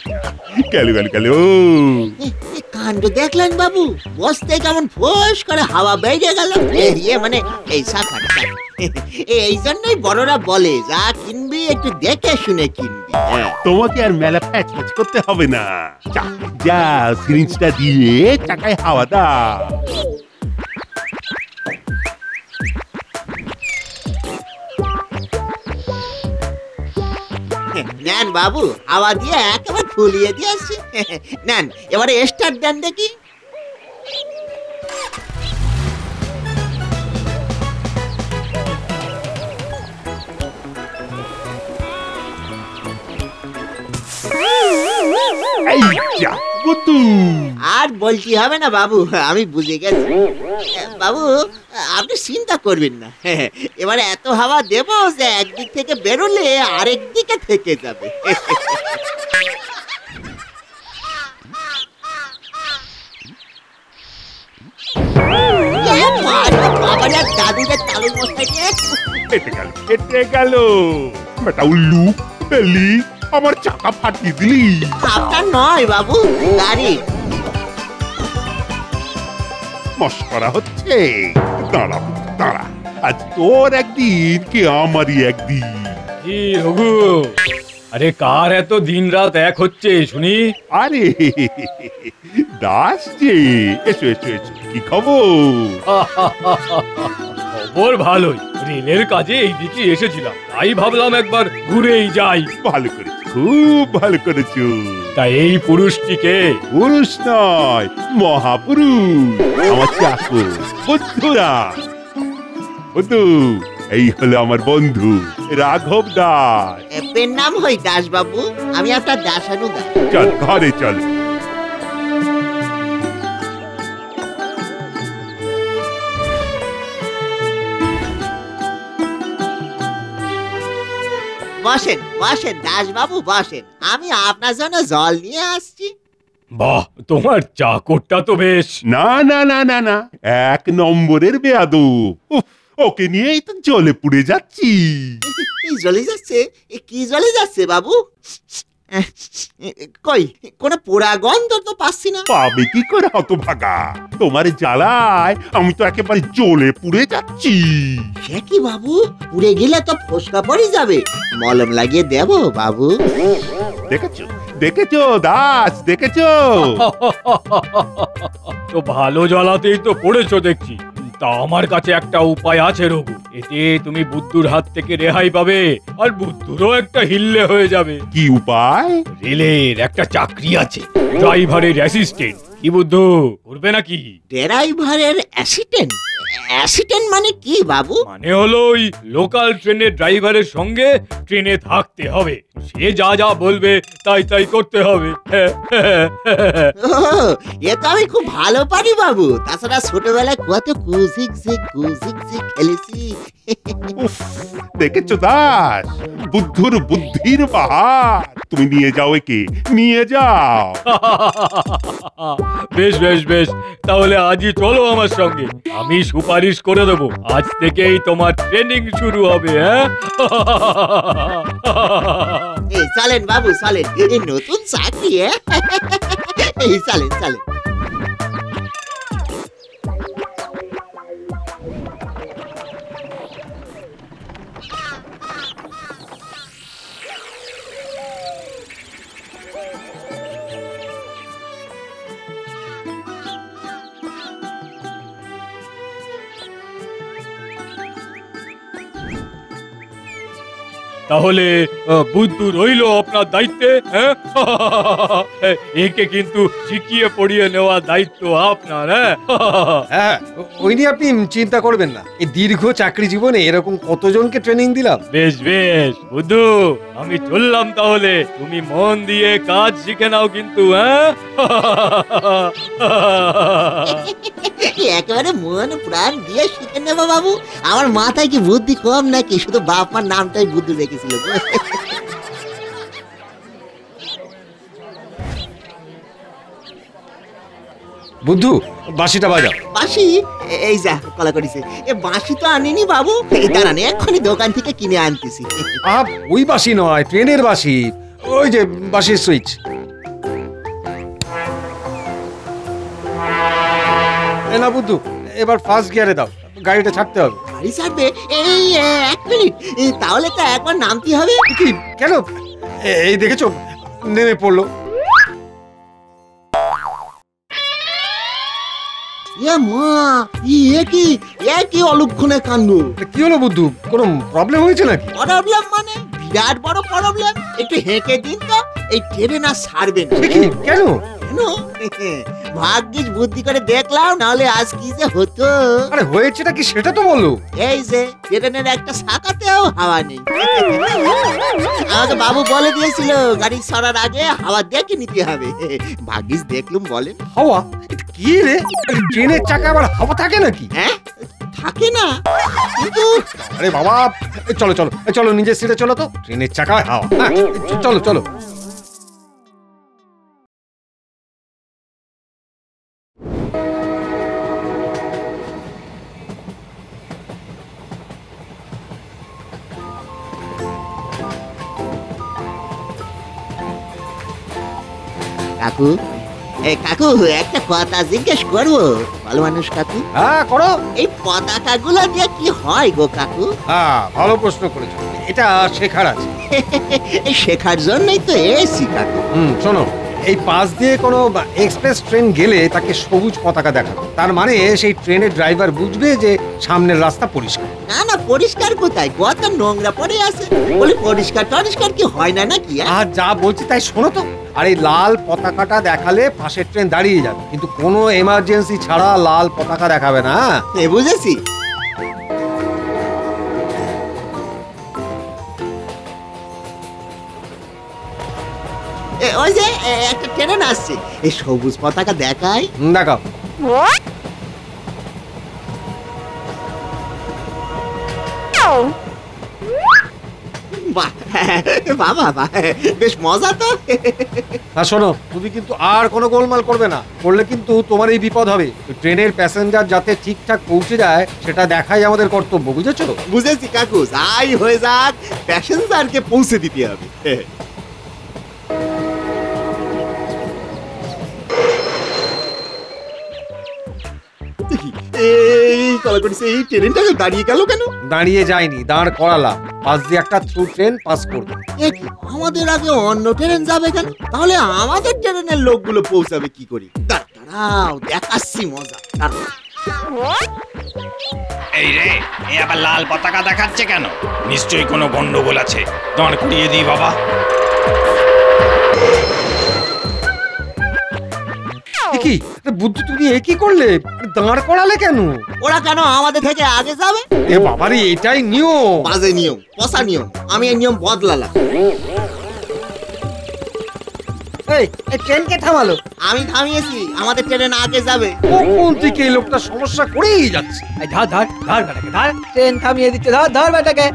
গেল গেল গেল। কাণ্ড দেখলেন বাবু, বসতে কেমন ফোঁস করে হাওয়া বেরিয়ে গেল। মানে এই শাখাটা এই জন্যই বড়রা বলে যা কিনবি একটু দেখে শুনে কিনবি। তোমাকে আর মেলা প্যাচ প্যাচ করতে হবে না। যা যা, সিরিঞ্জটা দিয়ে চাকায় হাওয়া দাও। নেন বাবু, হাওয়া দিয়ে একেবারে ফুলিয়ে দিয়েছি। নেন এবারে স্টার্ট দেন দেখি। আর বলতে হবে না বাবু, আমি বুঝে গেছি। বাবু আপনি চিন্তা করবেন না, এবারে এত হাওয়া দেব যে একদিক থেকে বেরোলে আরেক দিকে থেকে যাবে। দাদুদের তালুর মশাইকে কেটে গেল, কেটে গেল। বেটা উল্লু, পেলি আমার চাকা ফাটিয়ে দিলি। আপনার নয় বাবু, গাড়ি। মস্করা হচ্ছে? দাঁড়া দাঁড়া, আজ তোর একদিন কি আমারই একদিন। কি রঘু, আরে কার এত দিন রাত এক হচ্ছে শুনি? আরে দাস যে, এসো এসো এসো, কি খবর? খবর ভালোই, রেলের কাজে এইদিকে এসেছিলাম, তাই ভাবলাম একবার ঘুরেই যাই। ভালো করেছো, খুব ভালো করেছো। তা এই পুরুষটিকে? পুরুষ নয়, মহাপুরুষ, আমার চাকর বুদ্ধুরা। বুদ্ধু, এই হলো আমার বন্ধু রাঘব দাস। এর নাম হয় দাস বাবু, আমি আপনার দাসানু দাস। চল ঘরে চল। বসেন বসেন দাস বাবু বসেন, আমি আপনার জন্য জল নিয়ে আসছি। বাহ, তোমার চাকরটা তো বেশ। না না না না না, এক নম্বরের বেয়াদব। ওকে নিয়েই তো জলে পুড়ে যাচ্ছি। জ্বলে যাচ্ছে? কি জ্বলে যাচ্ছে বাবু? কই কোনো পোড়া গন্ধ তো পাচ্ছি না। পাবে কি করে হতভাগা, তোমার জ্বালায় আমি তো একেবারে জ্বলে পুড়ে যাচ্ছি। সে কি বাবু, পুড়ে গেলে তো ফসকা পড়ে যাবে, মলম লাগিয়ে দেব বাবু। দেখেছো দেখেছো দাস, দেখেছো তো ভালো জ্বালাতেই তো পড়েছো দেখছি। তা আমার কাছে একটা উপায় আছে রঘু, এতে তুমি বুদ্ধুর হাত থেকে রেহাই পাবে, আর বুদ্ধুরও একটা হিল্লে হয়ে যাবে। কি উপায়? রেলের একটা চাকরি আছে, ড্রাইভারের অ্যাসিস্ট্যান্ট। কি বুদ্ধু, করবে নাকি? ড্রাইভারের অ্যাসিস্ট্যান্ট? অ্যাসিস্ট্যান্ট মানে কি বাবু? মানে হলো ওই লোকাল ট্রেনের ড্রাইভারের সঙ্গে ট্রেনে থাকতে হবে, সে যা যা বলবে তাই তাই করতে হবে। এ তো আমি খুব ভালো পারি বাবু, তাছাড়া ছোটবেলায় কত কুজিক খেলেছি। দেখেছো দাস, বুদ্ধুর বুদ্ধির বাহার। তুমি নিয়ে যাও একে, নিয়ে যাও। বেশ বেশ বেশ, তাহলে আজই চলো আমার সঙ্গে, আমি সুপারিশ করে দেবো, আজ থেকেই তোমার ট্রেনিং শুরু হবে। হ্যাঁ চলেন বাবু চলেন, এই নতুন চাকরি। এই চলেন চলেন। তাহলে বুদ্ধু রইল আপনার দায়িত্বে। হ্যাঁ, একে কিন্তু শিখিয়ে পড়িয়ে নেওয়ার দায়িত্ব আপনার। হ্যাঁ, ওই নিয়ে আপনি চিন্তা করবেন না, এই দীর্ঘ চাকরি জীবনে এরকম কতজনকে ট্রেনিং দিলাম। বেশ বেশ বুদ্ধু, আমি চললাম তাহলে, তুমি মন দিয়ে কাজ শিখে নাও কিন্তু। হ্যাঁ, একেবারে মন প্রাণ দিয়ে শিখে নেবো বাবু। আমার মাথায় কি বুদ্ধি কম নাকি? শুধু বাপ মার নামটাই বুদ্ধি রেখেছিল। বুদ্ধু বাঁশিটা বাজাও। বাঁশি? এই যা কলা করিছে, এ বাঁশি তো আনিনি বাবু, এই দাঁড়ান এক্ষুনি দোকান থেকে কিনে আনতেছি। ওই বাঁশি নয়, ট্রেনের বাঁশি, ওই যে বাঁশির সুইচ। না বুদ্ধু, এবার ফার্স্ট গিয়ারে দাও, গাড়িটা ছাড়তে হবে। গাড়ি ছাড়বে? এই 1 মিনিট, তাহলে তো একবার নামতে হবে। কি কেন? এই দেখেছো নেমে পড়লো। কি অলক্ষণে কাণ্ড! কি হলো বুদ্ধু, কোনো প্রবলেম হয়েছে নাকি? প্রবলেম মানে বিরাট বড় প্রবলেম। একটু হেঁকে দিন তো, এই ট্রেনে না ছাড়বে না। কেন? কেন? ভাগ্যিস বুদ্ধি করে দেখলাম, নাহলে আজ কি যে হতো। আরে হয়েছেটা কি সেটা তো বলো। এই যে ট্রেনের একটা চাকাতেও হাওয়া নেই। আমাকে বাবু বলে দিয়েছিল গাড়ি ছাড়ার আগে হাওয়া দেখে নিতে হবে। ভাগ্যিস দেখলুম। বলেন হাওয়া? কি রে, ট্রেনের চাকা আবার হাওয়া থাকে নাকি? হ্যাঁ থাকে না কিন্তু। আরে বাবা, চলো চলো চলো, নিজের সিটে চলো তো, ট্রেনের চাকায় হাওয়া। চলো চলো। কাকু, কাকু একটা কথা জিজ্ঞেস করবো? ভালো মানুষ কাকু। হ্যাঁ করো। এই পতাকাগুলো দিয়ে কি হয় গো কাকু? হ্যাঁ ভালো প্রশ্ন করেছো, এটা শেখার আছে। শেখার জন্যই তো এসি কাকু। শোনো, এই পাশ দিয়ে কোনো এক্সপ্রেস ট্রেন গেলে তাকে সবুজ পতাকা দেখাবে, তার মানে সেই ট্রেনের ড্রাইভার বুঝবে যে সামনের রাস্তা পরিষ্কার। না না, পরিষ্কার কোথায়, কত নোংরা পড়ে আছে। বলি পরিষ্কার টরিষ্কার কি হয় না নাকি? আর যা বলছি তাই শোনো তো। আর এই লাল পতাকাটা দেখালে পাশের ট্রেন দাঁড়িয়ে যাবে, কিন্তু কোনো এমার্জেন্সি ছাড়া লাল পতাকা দেখাবে না। বুঝেছি। ওই যে একটা ট্রেন আসছে, এই সবুজ পতাকা দেখায়। দেখাও। বাবা বেশ মজা তো। আর শোনো, তুমি কিন্তু আর কোনো গোলমাল করবে না, করলে কিন্তু তোমার এই বিপদ হবে। ট্রেনের প্যাসেঞ্জার যাতে ঠিকঠাক পৌঁছে যায় সেটা দেখাই আমাদের কর্তব্য, বুঝেছো? বুঝেছি কাকু, যাই হয়ে যাক প্যাসেঞ্জারকে পৌঁছে দিতে হবে। এই ট্রেনটা দাঁড়িয়ে গেল কেন? দাঁড়িয়ে যায়নি, দাঁড় করালাম। পাশ দিয়ে একটা থ্রু ট্রেন পাস করবে। আমাদের আগে অন্য ট্রেন যাবে কেন? তাহলে আমাদের ট্রেনের লোকগুলো পৌঁছাবে কি করে? দাঁড়াও দেখাচ্ছি মজা। এই রে, এই আবার লাল পতাকা দেখাচ্ছে কেন? নিশ্চয়ই কোনো গন্ডগোল আছে, দাঁড় করিয়ে দিই বাবা। কি বুদ্ধু, তুমি এ কি করলে? দাঁড় করালে কেন? ওরা কেন আমাদের থেকে আগে যাবে? এ বাবারে, এটাই নিয়ম। বাজে নিয়ম, পচা নিয়ম। আমি এই নিয়ম বদলালাম। এই ট্রেনকে থামালো। আমি থামিয়েছি, আমাদের ট্রেন আগে যাবে। কোন থেকে এই লোকটা সমস্যা করেই যাচ্ছে। ধর ধর ধর বেটাকে, ধর। ট্রেন থামিয়ে দিচ্ছে, ধর ধর বেটাকে।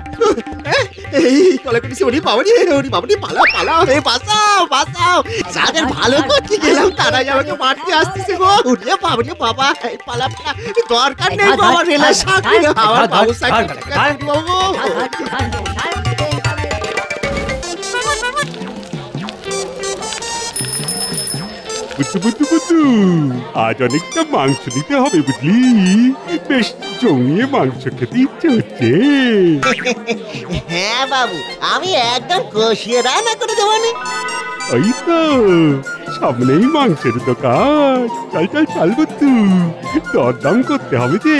এই কলে করেছি, ওরে বাবারে, ওরে বাবারে, পালাও পালাও, হে বাঁচাও বাঁচাও। যাদের ভালো করতে গেলাম তারাই আমাকে মারতে আসতেছে গো। ওরে বাবারে বাবা, পালা পালা, দরকার নেই বাবা রেলের সাথে আমার বাবু সাথে। আজ অনেকটা মাংস দিতে হবে বুঝলি, বেশ জমিয়ে মাংস খেতে ইচ্ছে হচ্ছে। হ্যাঁ বাবু, আমি একদম কষিয়ে রান্না করে দেবো। ওই তো সামনেই মাংসের দোকান, চল চল চল বুদ্ধু, দরদাম করতে হবে যে।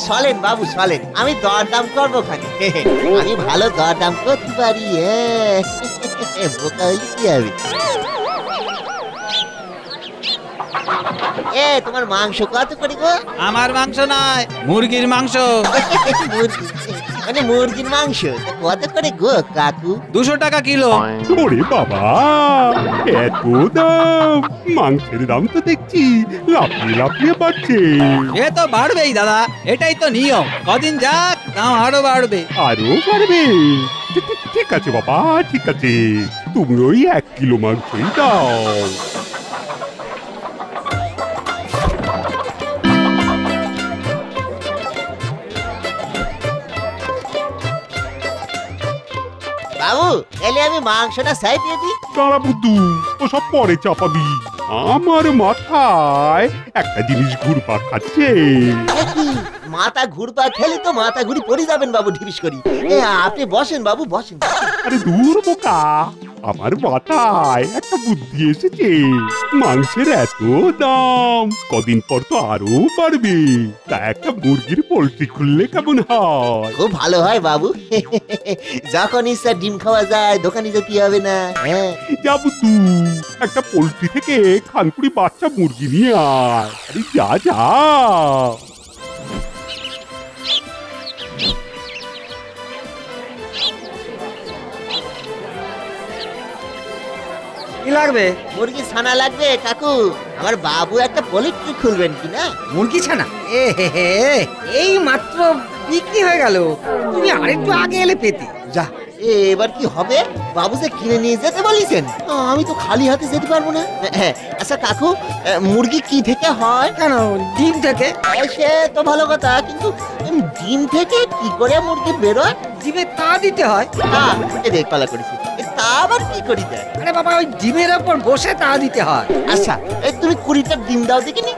চলেন বাবু চলেন, আমি দরদাম করবো খালি। আমি ভালো দরদাম করতে পারি। বোকা হইলে কি হবে? তোমার মাংস কত করে গো? আমার মাংস নয়, মুরগির মাংস। মানে মুরগির মাংস কত করে গো কাকু? 200 টাকা কিলো। ওরে বাবা, এত দাম! মাংসের দাম তো দেখছি লাফিয়ে লাফিয়ে বাড়ছে। এ তো বাড়বেই দাদা, এটাই তো নিয়ম। কদিন যাক দাম আরো বাড়বে। আরো বাড়বে? ঠিক আছে বাবা, ঠিক আছে, তুমি ওই 1 কিলো মাংসই দাও। বাবু এলে আমি মাংসটা সাই দিয়ে দিই। দাঁড়া বুদ্ধু, ওসব পরে চাপাবি। আমার মাথায় একটা জিনিস ঘুরপাক খাচ্ছে। মাথা ঘুরপাক খেলে তো মাথা ঘুরি পড়ে যাবেন বাবু, ঢিপিস করি। আপনি বসেন বাবু, বসেন। আরে দূর বোকা, আমার মাথায় একটা বুদ্ধি এসেছে। মাংসের এত দাম, কদিন পর তো আরো বাড়বে। তা একটা মুরগির পোল্ট্রি খুললে কেমন হয়? খুব ভালো হয় বাবু। যখন ইচ্ছা ডিম খাওয়া যায়, দোকানে যেতে হবে না। যা বুদ্ধু, একটা পোল্ট্রি থেকে খানকুড়ি বাচ্চা মুরগি নিয়ে আয়। আরে যা যা। কি লাগবে? মুরগি ছানা লাগবে কাকু। আমার বাবু একটা পোল্ট্রি খুলবেন কিনা? মুরগি ছানা? এই মাত্র বিক্রি হয়ে গেল, তুমি আরেকটু আগে এলে পেতে। যা, এবার কি হবে? বাবু যে কিনে নিয়ে যেতে বলেছেন, আমি তো খালি হাতে যেতে পারবো না। আচ্ছা কাকু, মুরগি কি থেকে হয়? কেন, ডিম থেকে। সে তো ভালো কথা, কিন্তু ডিম থেকে কি করে মুরগি বেরোয়? ডিমে তা দিতে হয়। দেখ পালা করেছি, তা আবার কি করি দেয়? আরে বাবা, ওই ডিমের ওপর বসে তা দিতে হয়। আচ্ছা, তুমি 20টা ডিম দাও দেখিনি।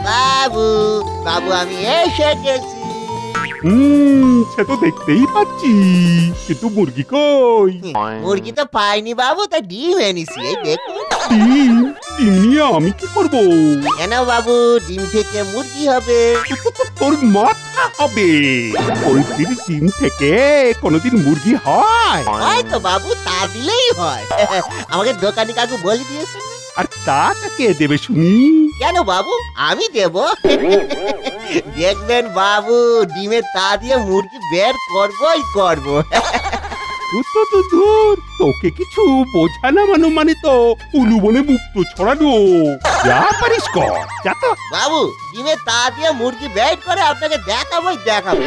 বাবু, বাবু আমি এসে গেছি। সে তো দেখতেই পাচ্ছি, কিন্তু মুরগি কই? মুরগি তো পাইনি বাবু, তাই ডিম এনেছি। এই দেখুন। ডিম? ডিম নিয়ে আমি কি করবো? কেন বাবু, ডিম থেকে মুরগি হবে। তোর মাথা হবে। পোল্ট্রির ডিম থেকে কোনোদিন মুরগি হয়? হয় তো বাবু, তা দিলেই হয়। আমাকে দোকানি কাকু বলে দিয়েছে। আর টাকা কে দেবে শুনি? কেন বাবু, আমি দেব। দেখবেন বাবু, ডিমের তা দিয়ে মুরগি বের করবই করব। তোকে কিছু বোঝানো মানে তো উলু বনে মুক্ত ছড়ানো। যা পারিস কর, যা তো। বাবু, ডিমের তা দিয়ে মুরগি বের করে আপনাকে দেখাবোই দেখাবো।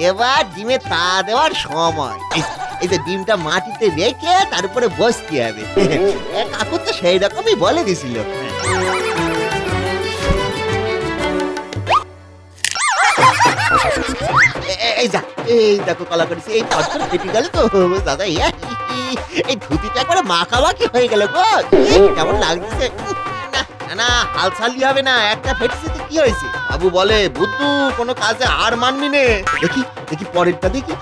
এবার ডিমে তা দেওয়ার সময়। এই যে ডিমটা মাটিতে রেখে তার উপরে বসতে হবে। কাকু তো সেই রকমই বলে দিছিল। এই যা, এই দেখো কলা করেছি। এই ফসল কেটে গেল তো দাদা। এই ধুতিটা করে মাখামাখি হয়ে গেল গো, কেমন লাগছে। না, হাল ছালি হবে না। একটা ফেটেছে তো কি হয়েছে? বাবু বলে, বুদ্ধু কোনো কাজে আর মানবি নে। দেখি দেখি পরেরটা দেখি।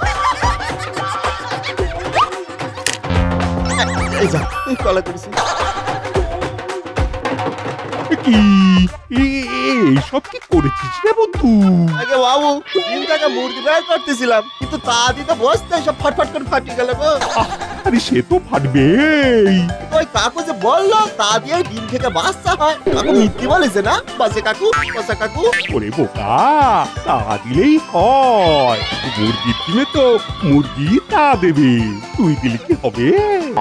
এই যা, কলা করেছি। কি এইসব কি করেছিস রে বন্ধু? আগে বাবু, ডিমটাকে মুরগি বের করতেছিলাম, কিন্তু তা দিতে বসতে সব ফটফট করে ফাটি গেল গো। আরে সে তো ফাটবেই। ওই কাকু যে বললো তা দিয়ে ডিম থেকে বাচ্চা হয়, কাকু মিথ্যে বলেছে না? বাসে কাকু, বাসা কাকু। ওরে বোকা, তা দিলেই হয়। মুরগির ডিমে তো মুরগি তা দেবে, তুই দিলে কি হবে?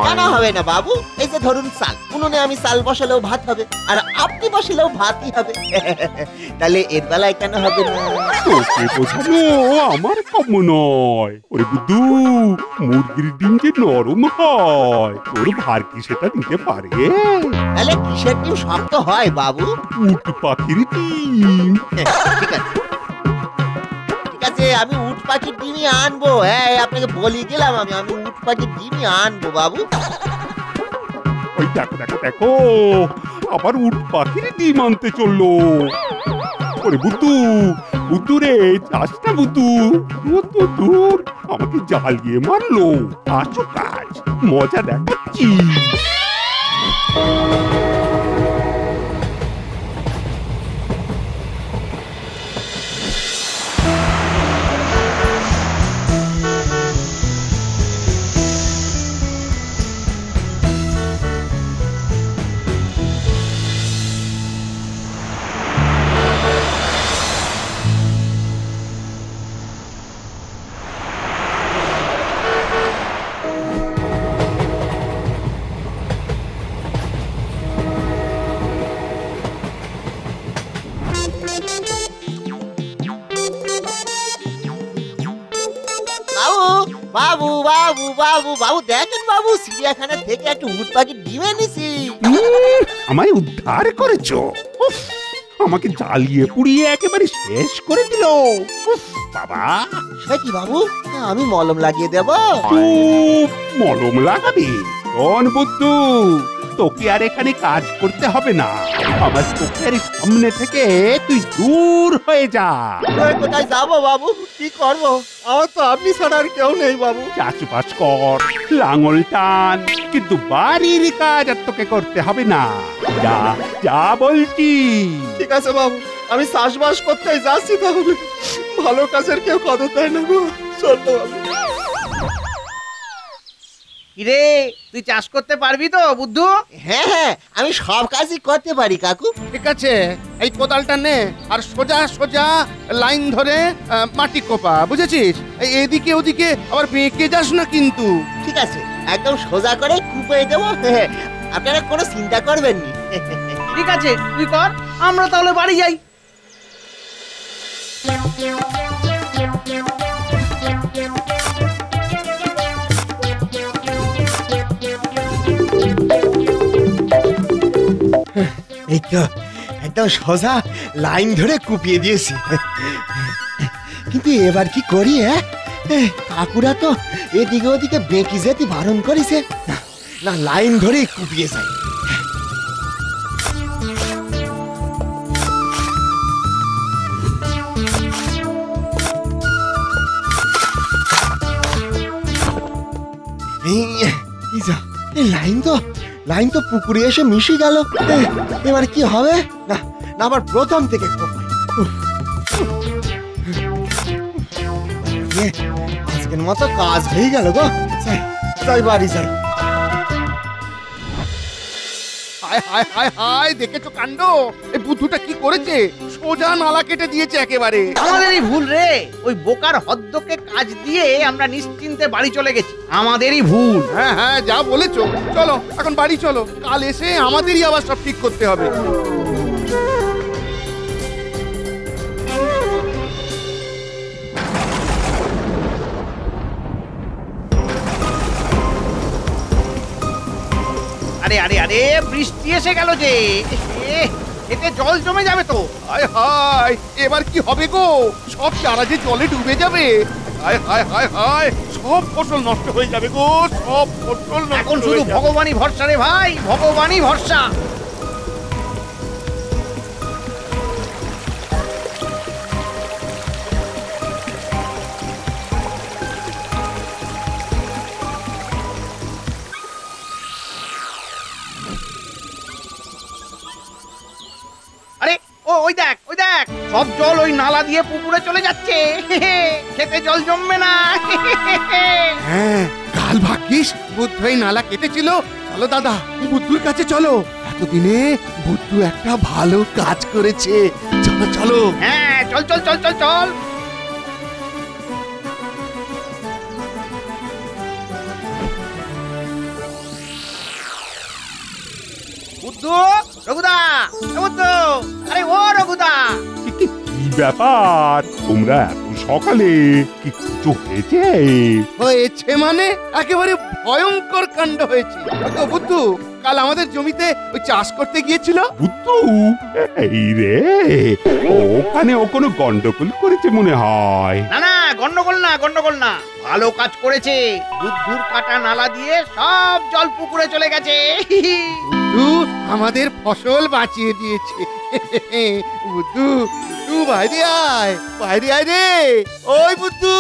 কেন হবে না বাবু? এই যে ধরুন চাল, উনুনে আমি চাল বসালেও ভাত হবে, আর আপনি বসালেও ভাতই হবে। তাহলে এর বেলায় কেন হবে না? তোকে বোঝানো আমার কাম্য নয়। ওরে বুদ্ধু, মুরগির ডিম যে নরম হয়, তোর ভার কি সেটা নিতে পারে? তাহলে কিসের ডিম শক্ত হয় বাবু? উট পাখির ডিম। ঠিক আছে, ঠিক আছে, আমি উট পাখির ডিমই আনবো। হ্যাঁ, আপনাকে বলি গেলাম, আমি উট পাখির ডিমই আনবো বাবু। ওই দেখো দেখো দেখো, আবার উট পাখির ডিম আনতে চললো। ওরে বুদ্ধু, বুদ্ধু রে, যাস না বুদ্ধু। দূর, আমাকে জ্বালিয়ে মারলো। আসো কাজ, মজা দেখাচ্ছি। বাবু বাবু দেখেন বাবু, চিড়িয়াখানা থেকে একটু উট পাখি ডিম এনেছি। আমায় উদ্ধার করেছো। উফ, আমাকে জ্বালিয়ে পুড়িয়ে একেবারে শেষ করে দিল। উফ, বাবা সে কি বাবু, আমি মলম লাগিয়ে দেব? চুপ, মলম লাগাবি? শোন বুদ্ধু, তোকে আর এখানে কাজ করতে হবে না। আমার চোখের সামনে থেকে তুই দূর হয়ে যা। কোথায় যাবো বাবু, কি করবো? আমার তো আপনি ছাড়া আর কেউ নেই বাবু। চাষবাস কর, লাঙল টান, কিন্তু বাড়ির কাজ আর তোকে করতে হবে না। যা যা বলছি। ঠিক আছে বাবু, আমি চাষবাস করতে যাচ্ছি তাহলে। ভালো কাজের কেউ কদর দেয় না গো। চল বাবু। কিরে, তুই চাষ করতে পারবি তো বুদ্ধু? হ্যাঁ হ্যাঁ, আমি সব কাজই করতে পারি কাকু। ঠিক আছে, এই কোদালটা নে আর সোজা সোজা লাইন ধরে মাটি কোপা, বুঝেছিস? এদিকে ওদিকে আবার বেঁকে যাস না কিন্তু। ঠিক আছে, একদম সোজা করে কুপে দেবো। আপনারা কোনো চিন্তা করবেন না। ঠিক আছে, তুই কর, আমরা তাহলে বাড়ি যাই। এই তো একদম সোজা লাইন ধরে কুপিয়ে দিয়েছি। কিন্তু এবার কি করি? কাকুরা তো এদিকে ওদিকে বেঁকি যেতে বারণ করেছে। না, লাইন ধরেই কুপিয়ে যায়। লাইন তো পুকুরে এসে মিশে গেল। এবার কি হবে? না না, আবার প্রথম থেকে আজকের মতো কাজ হয়ে গেল গো। যাই বাড়ি যাই। হায় হায় হায় হায়, দেখেছো কাণ্ড? এই বুদ্ধুটা কি করেছে? সোজা নালা কেটে দিয়েছে একেবারে। আমাদেরই ভুল রে, ওই বোকার হদ্দকে কাজ দিয়ে আমরা নিশ্চিন্তে বাড়ি চলে গেছি। আমাদেরই ভুল। হ্যাঁ হ্যাঁ, যা বলেছো। চলো এখন বাড়ি চলো, কাল এসে আমাদেরই আবার সব ঠিক করতে হবে। আরে আরে আরে, বৃষ্টি এসে গেল যে, এতে জল জমে যাবে তো। হায় হায়, এবার কি হবে গো? সব চারা যে জলে ডুবে যাবে। হায় হায় হায় হায়, সব ফসল নষ্ট হয়ে যাবে গো, সব ফসল। এখন শুধু ভগবানই ভরসা রে ভাই, ভগবানই ভরসা। আরে ওই দেখ, ওই দেখ, সব জল ওই নালা দিয়ে পুকুরে চলে যাচ্ছে। খেতে জল জমবে না। হ্যাঁ, কাল ভাগ্যিস বুদ্ধ এই নালা কেটেছিল। চলো দাদা, বুদ্ধুর কাছে চলো। এতদিনে বুদ্ধু একটা ভালো কাজ করেছে। চলো চলো। হ্যাঁ, চল চল চল চল চল। বুদ্ধু, রঘুদা, বুদ্ধু, আরে ও রঘুদা। কি ব্যাপার? তোমরা এত সকালে? কি কিছু হয়েছে? হয়েছে মানে একেবারে ভয়ঙ্কর কাণ্ড হয়েছে। বুদ্ধু কাল আমাদের জমিতে ওই চাষ করতে গিয়েছিল। বুদ্ধু? এই রে, ওখানে ও কোনো গন্ডগোল করেছে মনে হয়। না না, গন্ডগোল না, গন্ডগোল না, ভালো কাজ করেছে। বুদ্ধুর কাটা নালা দিয়ে সব জল পুকুরে চলে গেছে। বুদ্ধু আমাদের ফসল বাঁচিয়ে দিয়েছে। বুদ্ধু, বুদ্ধু বাইরে আয়, বাইরে আয় রে। ওই বুদ্ধু।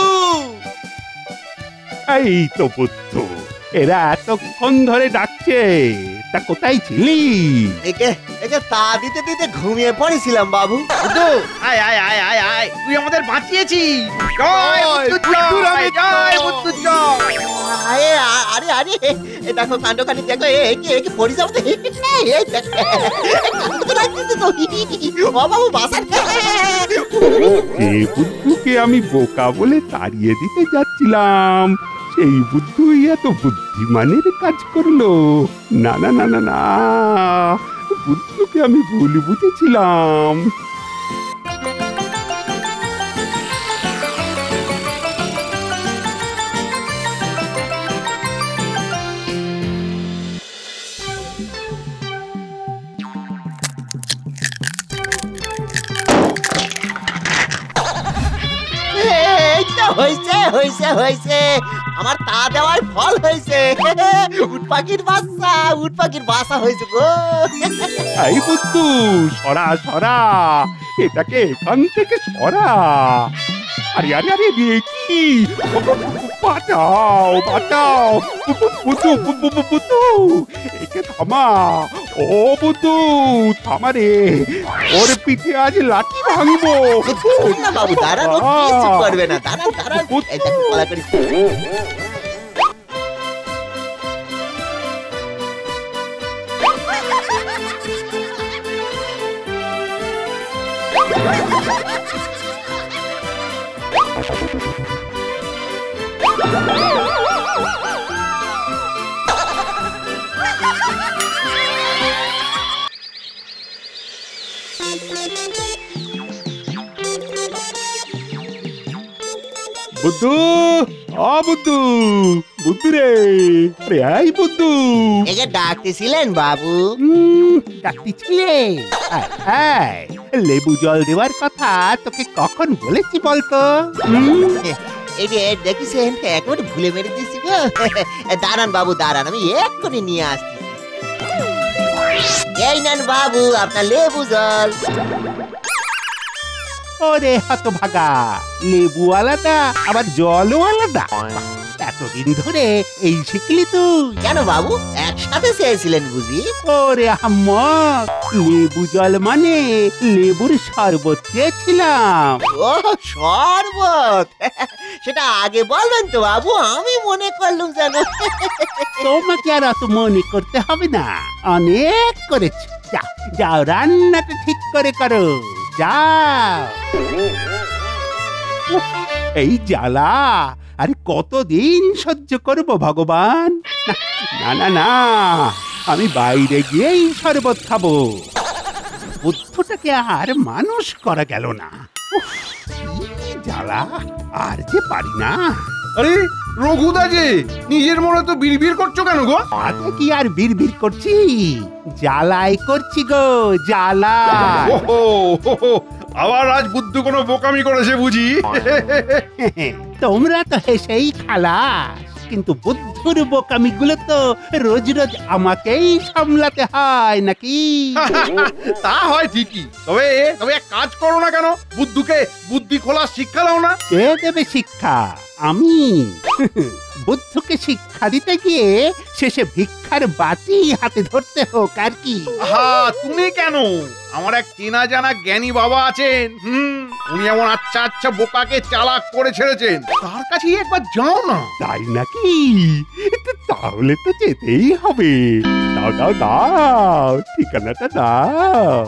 এই তো বুদ্ধু, এরা এতক্ষণ ধরে ডাকছে, তা কোথায় ছিলি? একে তা দিতে দিতে ঘুমিয়ে পড়েছিলাম বাবু। বুদ্ধু, আয় আয় আয় আয় আয়, তুই আমাদের বাঁচিয়েছিস। জয় বুদ্ধু, জয় জয় বুদ্ধু, জয়। আরে আরে আরে, দেখো কাণ্ডখানি দেখো, একে পড়ে যাবো। বাবু বাসার। এই বুদ্ধুকে আমি বোকা বলে তাড়িয়ে দিতে যাচ্ছিলাম, সেই বুদ্ধুই এত বুদ্ধিমানের কাজ করলো। না না না না না, বুদ্ধুকে আমি ভুল বুঝেছিলাম। হয়েছে হয়েছে হয়েছে, আমার তা দেওয়ার ফল হয়েছে। উট পাখির বাসা হয়েছে গো। এই বুদ্ধু, সরা সরা, এটাকে এখান থেকে সরা। আরে আরে আরে, কি বাঁচাও বাঁচাও, বুদ্ধু বুদ্ধু, একে থামা। ও বুদ্ধু থামা রে, ওর পিঠে আজ লাঠি ভাঙবো। না বাবু দাঁড়ান, ও কিছু করবে না, দাঁড়ান দাঁড়ান। এই দেখো কলা করি। বুদ্ধু, আ বুদ্ধু, বুদ্ধু রে, আরে এই বুদ্ধু। একে ডাকতেছিলেন বাবু? ডাকতেছিলেন? লেবু জল দেওয়ার কথা তোকে কখন বলেছি বলতো? এই যে দেখেছেন, একবার ভুলে মেরে দিয়েছি গো। দাঁড়ান বাবু দাঁড়ান, আমি এক্ষুনি নিয়ে আসতেছি। এই নেন বাবু আপনার লেবু জল। ওরে হতভাগা, লেবু আলাদা আবার জলও আলাদা। এতদিন ধরে এই শিখলি তুই? কেন বাবু, একসাথে চেয়েছিলেন বুঝি? ওরে আহম্মক, লেবু জল মানে লেবুর শরবত চেয়েছিলাম। ও শরবত, সেটা আগে বলবেন তো বাবু, আমি মনে করলাম যেন। তোমাকে আর অত মনে করতে হবে না, অনেক করেছি। যাও যাও, রান্নাটা ঠিক করে করো, যাও। এই জ্বালা আর কতদিন সহ্য করব ভগবান? না না না, আমি বাইরে গিয়েই শরবত খাবো। বুদ্ধটাকে আর মানুষ করা গেল না। কি জ্বালা, আর যে পারি না। আরে রঘুদা যে, নিজের মনে তো বিড়বিড় করছো কেন গো? আগে কি আর বিড়বিড় করছি, জ্বালাই করছি গো, জ্বালা। আবার আজ বুদ্ধু কোনো বোকামি করেছে বুঝি? তোমরা তো হেসেই খালাস, কিন্তু বুদ্ধুর বোকামি গুলো তো রোজ রোজ আমাকেই সামলাতে হয় নাকি? তা হয় ঠিকই, তবে তবে এক কাজ করো না কেন, বুদ্ধুকে বুদ্ধি খোলার শিক্ষা দাও না। কে দেবে শিক্ষা? আমি? বুদ্ধুকে শিক্ষা দিতে গিয়ে শেষে ভিক্ষার বাটি হাতে ধরতে হোক আর কি? তুমি কেন, আমার এক চেনা জানা জ্ঞানী বাবা আছেন, উনি এমন আচ্ছা আচ্ছা বোকাকে চালাক করে ছেড়েছেন, তার কাছেই একবার যাও না। তাই নাকি? তাহলে তো যেতেই হবে। দাও দাও দাও, ঠিকানাটা দাও।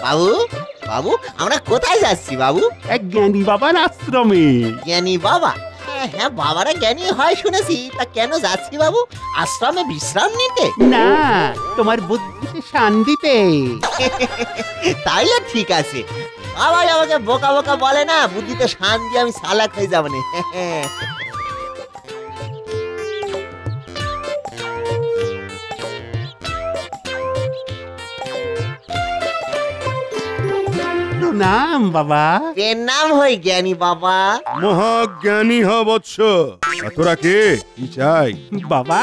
বাবু বাবু, আমরা কোথায় যাচ্ছি বাবু? এক জ্ঞানী বাবার আশ্রমে। জ্ঞানী বাবা? হ্যাঁ বাবারা জ্ঞানী হয় শুনেছি, তা কেন যাচ্ছি বাবু? আশ্রমে বিশ্রাম নিতে? না, তোমার বুদ্ধিতে শান দিতে। তাইলে ঠিক আছে, বাবাই আমাকে বোকা বোকা বলে না, বুদ্ধিতে শান দিয়ে আমি চালাক হয়ে যাবো না। নাম বাবা। এর নাম হই জ্ঞানী বাবা। মহাজ্ঞানী হ বৎস। তোরা কে, কি চাই? বাবা,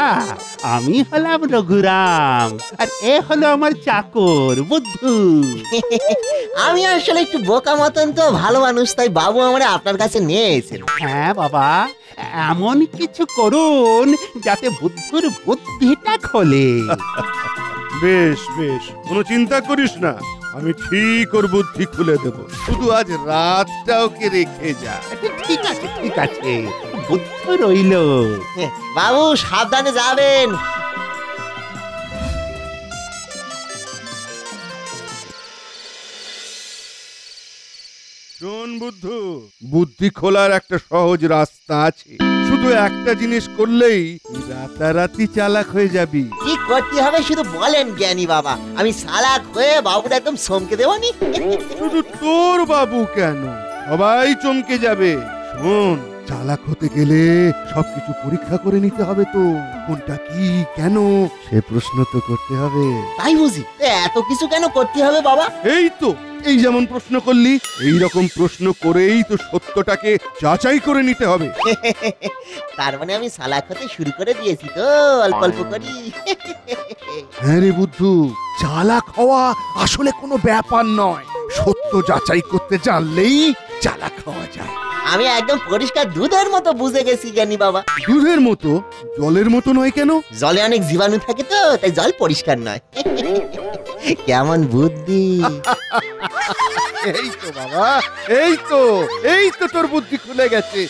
আমি হলাম রঘুরাম, আর এ হলো আমার চাকর বুদ্ধু। আমি আসলে একটু বোকা মতন তো, ভালো মানুষ, তাই বাবু আমার আপনার কাছে নিয়ে এসেছেন। হ্যাঁ বাবা, এমন কিছু করুন যাতে বুদ্ধুর বুদ্ধিটা খোলে। বেশ বেশ, কোনো চিন্তা করিস না, আমি ঠিক ওর বুদ্ধি খুলে দেব। শুধু আজ রাতটা ওকে রেখে যা। ঠিক আছে ঠিক আছে, বুদ্ধ রইল। বাবু সাবধানে যাবেন। শোন বুদ্ধু, বুদ্ধি খোলার একটা সহজ রাস্তা আছে। শুধু একটা জিনিস করলেই রাতারাতি চালাক হয়ে যাবি। কি করতে হবে শুধু বলেন জ্ঞানী বাবা, আমি চালাক হয়ে বাবুটা একদম চমকে দেবনি। শুধু তোর বাবু কেন, সবাই চমকে যাবে। শোন, চালাক হতে গেলে সবকিছু পরীক্ষা করে নিতে হবে, তো কোনটা কি কেন সে প্রশ্ন তো করতে হবে। তাই বুঝি? এত কিছু কেন করতে হবে বাবা? এই তো, এই যেমন প্রশ্ন করলি, এই রকম প্রশ্ন করেই তো সত্যটাকে যাচাই করে নিতে হবে। তার মানে আমি চালাক হতে শুরু করে দিয়েছি তো, অল্প অল্প করি। হ্যাঁ রে বুদ্ধু, চালাক হওয়া আসলে কোনো ব্যাপার নয়, সত্য যাচাই করতে জানলেই চালাক হওয়া যায়। আমি একদম পরিষ্কার দুধের মতো বুঝে গেছি জ্ঞানী বাবা। দুধের মতো? জলের মতো নয় কেন? জলে অনেক জীবাণু থাকে তো, তাই জল পরিষ্কার নয়। কেমন বুদ্ধি! এই তো বাবা, এই তো তোর বুদ্ধি খুলে গেছে।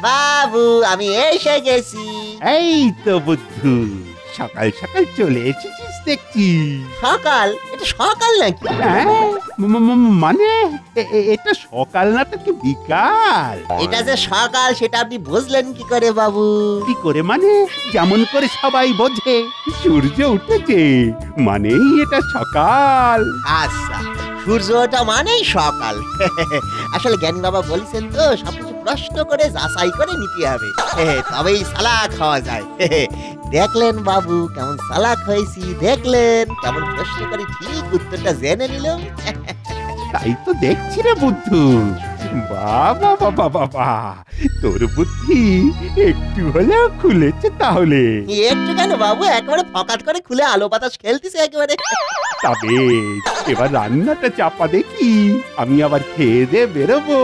বাবু, আমি এসে গেছি। এই তো বুদ্ধু, সকাল সকাল চলে এসেছিস দেখছি। সকাল? এটা সকাল নাকি? মানে এটা সকাল না তো কি বিকাল? এটা যে সকাল সেটা আপনি বুঝলেন কি করে বাবু? কি করে মানে? যেমন করে সবাই বোঝে, সূর্য উঠেছে মানেই এটা সকাল। আচ্ছা, সূর্য ওঠা মানেই সকাল। আসলে জ্ঞানী বাবা বলেছেন তো, সবকিছু প্রশ্ন করে যাচাই করে নিতে হবে, তবেই চালাক হওয়া যায়। দেখলেন বাবু কেমন চালাক হয়েছি? দেখলেন কেমন প্রশ্ন করে ঠিক উত্তরটা জেনে নিলাম? তাই তো দেখছি রে বুদ্ধু। বাবা বাবা বাবা, তোর বুদ্ধি একটু হলেও খুলেছে তাহলে। একটু কেন বাবু, একেবারে ফকাট করে খুলে আলো বাতাস খেলতেছে একেবারে। তবে এবার রান্নাটা চাপা দেখি, আমি আবার খেয়ে দিয়ে বেরোবো।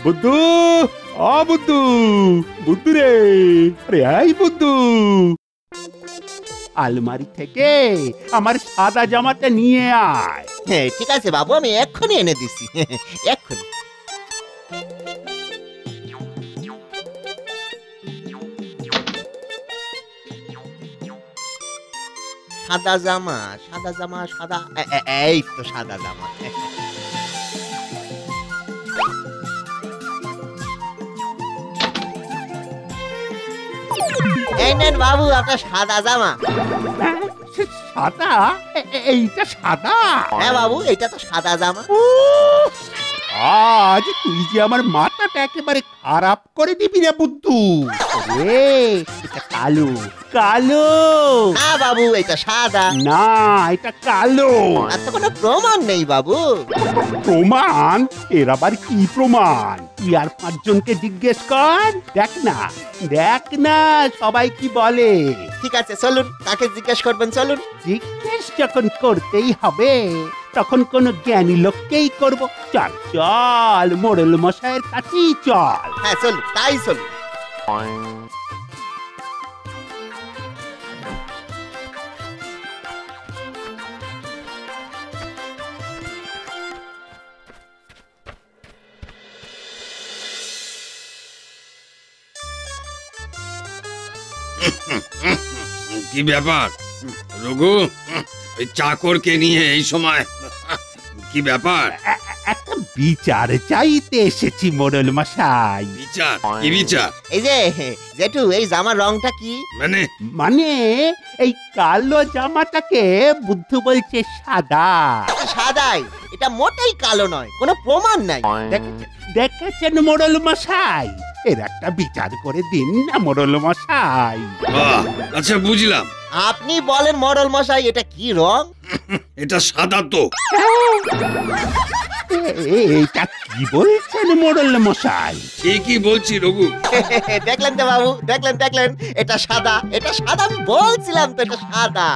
বুদ্ধু, ও বুদ্ধু, বুদ্ধু রে, আরে এই বুদ্ধু, আলমারি থেকে আমার সাদা জামাটা নিয়ে আয়। হ্যাঁ ঠিক আছে বাবু, আমি এক্ষুনি এনে দিচ্ছি, এক্ষুনি। সাদা জামা, সাদা জামা, সাদা, এই তো সাদা জামা। এই নেন বাবু আপনার সাদা জামা। সাদা? এইটা সাদা? হ্যাঁ বাবু, এটা তো সাদা জামা। আজ তুই যে আমার মাথাটা একেবারে খারাপ করে দিবি রে বুদ্ধু। এটা কালো। কালো না বাবু, এটা সাদা। না, এটা কালো। আর তো কোনো প্রমাণ নেই বাবু। প্রমাণ? এর আবার কি প্রমাণ? তুই আর 5 জনকে জিজ্ঞেস কর, দেখ না, দেখ না সবাই কি বলে। ঠিক আছে চলুন, কাকে জিজ্ঞেস করবেন চলুন। জিজ্ঞেস যখন করতেই হবে তখন কোন জ্ঞানী লোককেই করব। চল চল, মোড়ল মশাইয়ের কাছেই চল। হ্যাঁ চলুন, তাই চলুন। কি ব্যাপার রঘু, এই চাকরকে নিয়ে এই সময় কি ব্যাপার? একটা বিচার চাইতে এসেছি মোড়ল মশাই। বিচার? কি বিচার? এই যে জেঠু, এই জামার রংটা কি? মানে এই কালো জামাটাকে বুদ্ধু বলছে সাদা। সাদাই, এটা মোটেই কালো নয়, কোনো প্রমাণ নাই। দেখেছেন মোড়ল মশাই, এর একটা বিচার করে দিন না মোড়ল মশাই। আচ্ছা বুঝলাম। আপনি বলেন মোড়ল মশাই, এটা কি রং? এটা সাদা তো। এটা কি বলছেন মোড়ল মশাই? ঠিকই বলছি রঘু। দেখলেন তো বাবু, দেখলেন দেখলেন, এটা সাদা, এটা সাদা, আমি বলছিলাম তো এটা সাদা।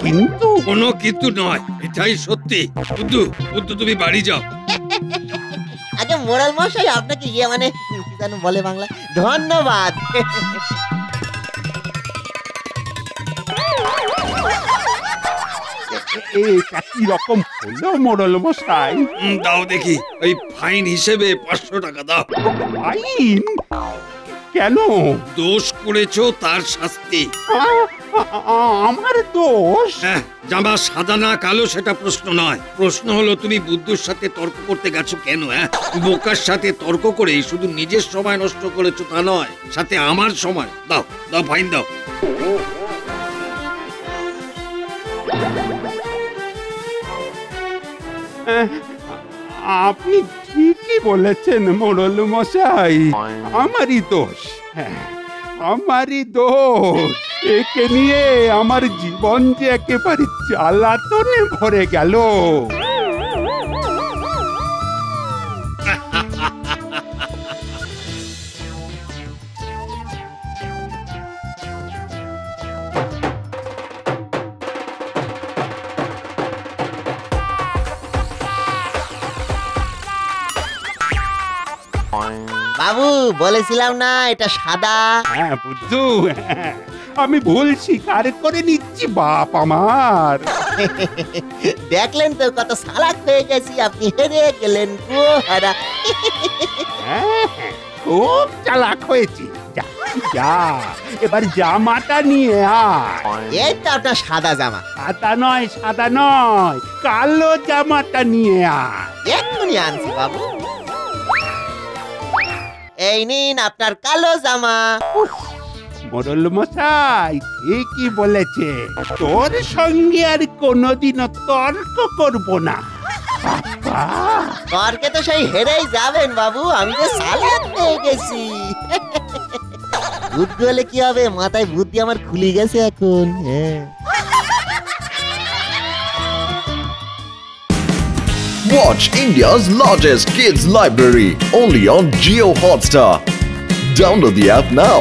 কিন্তু কোনো কিন্তু নয়, এটাই সত্যি। বুদ্ধু, বুদ্ধু তুমি বাড়ি যাও। আগে মোড়ল মশাই আপনাকে মানে কি জানো বলে বাংলা, ধন্যবাদ। এটা কি রকম হলো মোড়ল মশাই? দাও দেখি, ওই ফাইন হিসেবে 500 টাকা দাও। ফাইন? কেন? দোষ করেছো তার শাস্তি। আমার দোষ? হ্যাঁ, জামা সাদা না কালো সেটা প্রশ্ন নয়। প্রশ্ন হলো তুমি বুদ্ধুর সাথে তর্ক করতে গেছো কেন? হ্যাঁ, বোকার সাথে তর্ক করে শুধু নিজের সময় নষ্ট করেছো তা নয়, সাথে আমার সময়। দাও দাও, ফাইন দাও। আপনি ঠিকই বলেছেন মোড়ল মশাই, আমারই দোষ। হ্যাঁ, আমারই দোষ। একে নিয়ে আমার জীবন যে একেবারে জ্বালাতনে ভরে গেল। বাবু বলেছিলাম না এটা সাদা। হ্যাঁ বুদ্ধু, আমি ভুল স্বীকার করে নিচ্ছি বাপ আমার। দেখলেন তো কত চালাক হয়ে গেছি, আপনি হেরে গেলেন গো হারা। খুব চালাক হয়েছি। যা যা, এবার জামাটা নিয়ে আয়। এই তো আপনার সাদা জামা। সাদা নয়, সাদা নয়, কালো জামাটা নিয়ে আয়। এক্ষুনি আনছি বাবু। এই নিন আপনার কালো জামা। মোড়ল মশাই ঠিকই বলেছে, তোর সঙ্গে আর কোনোদিনও তর্ক করব না। তর্কে তো সেই হেরেই যাবেন বাবু, আমি তো চালাক হয়ে গেছি। বুদ্ধি হলে কি হবে, মাথায় বুদ্ধি আমার খুলে গেছে এখন। হ্যাঁ, Watch India's largest kids library only on Jio Hotstar. Download the app now.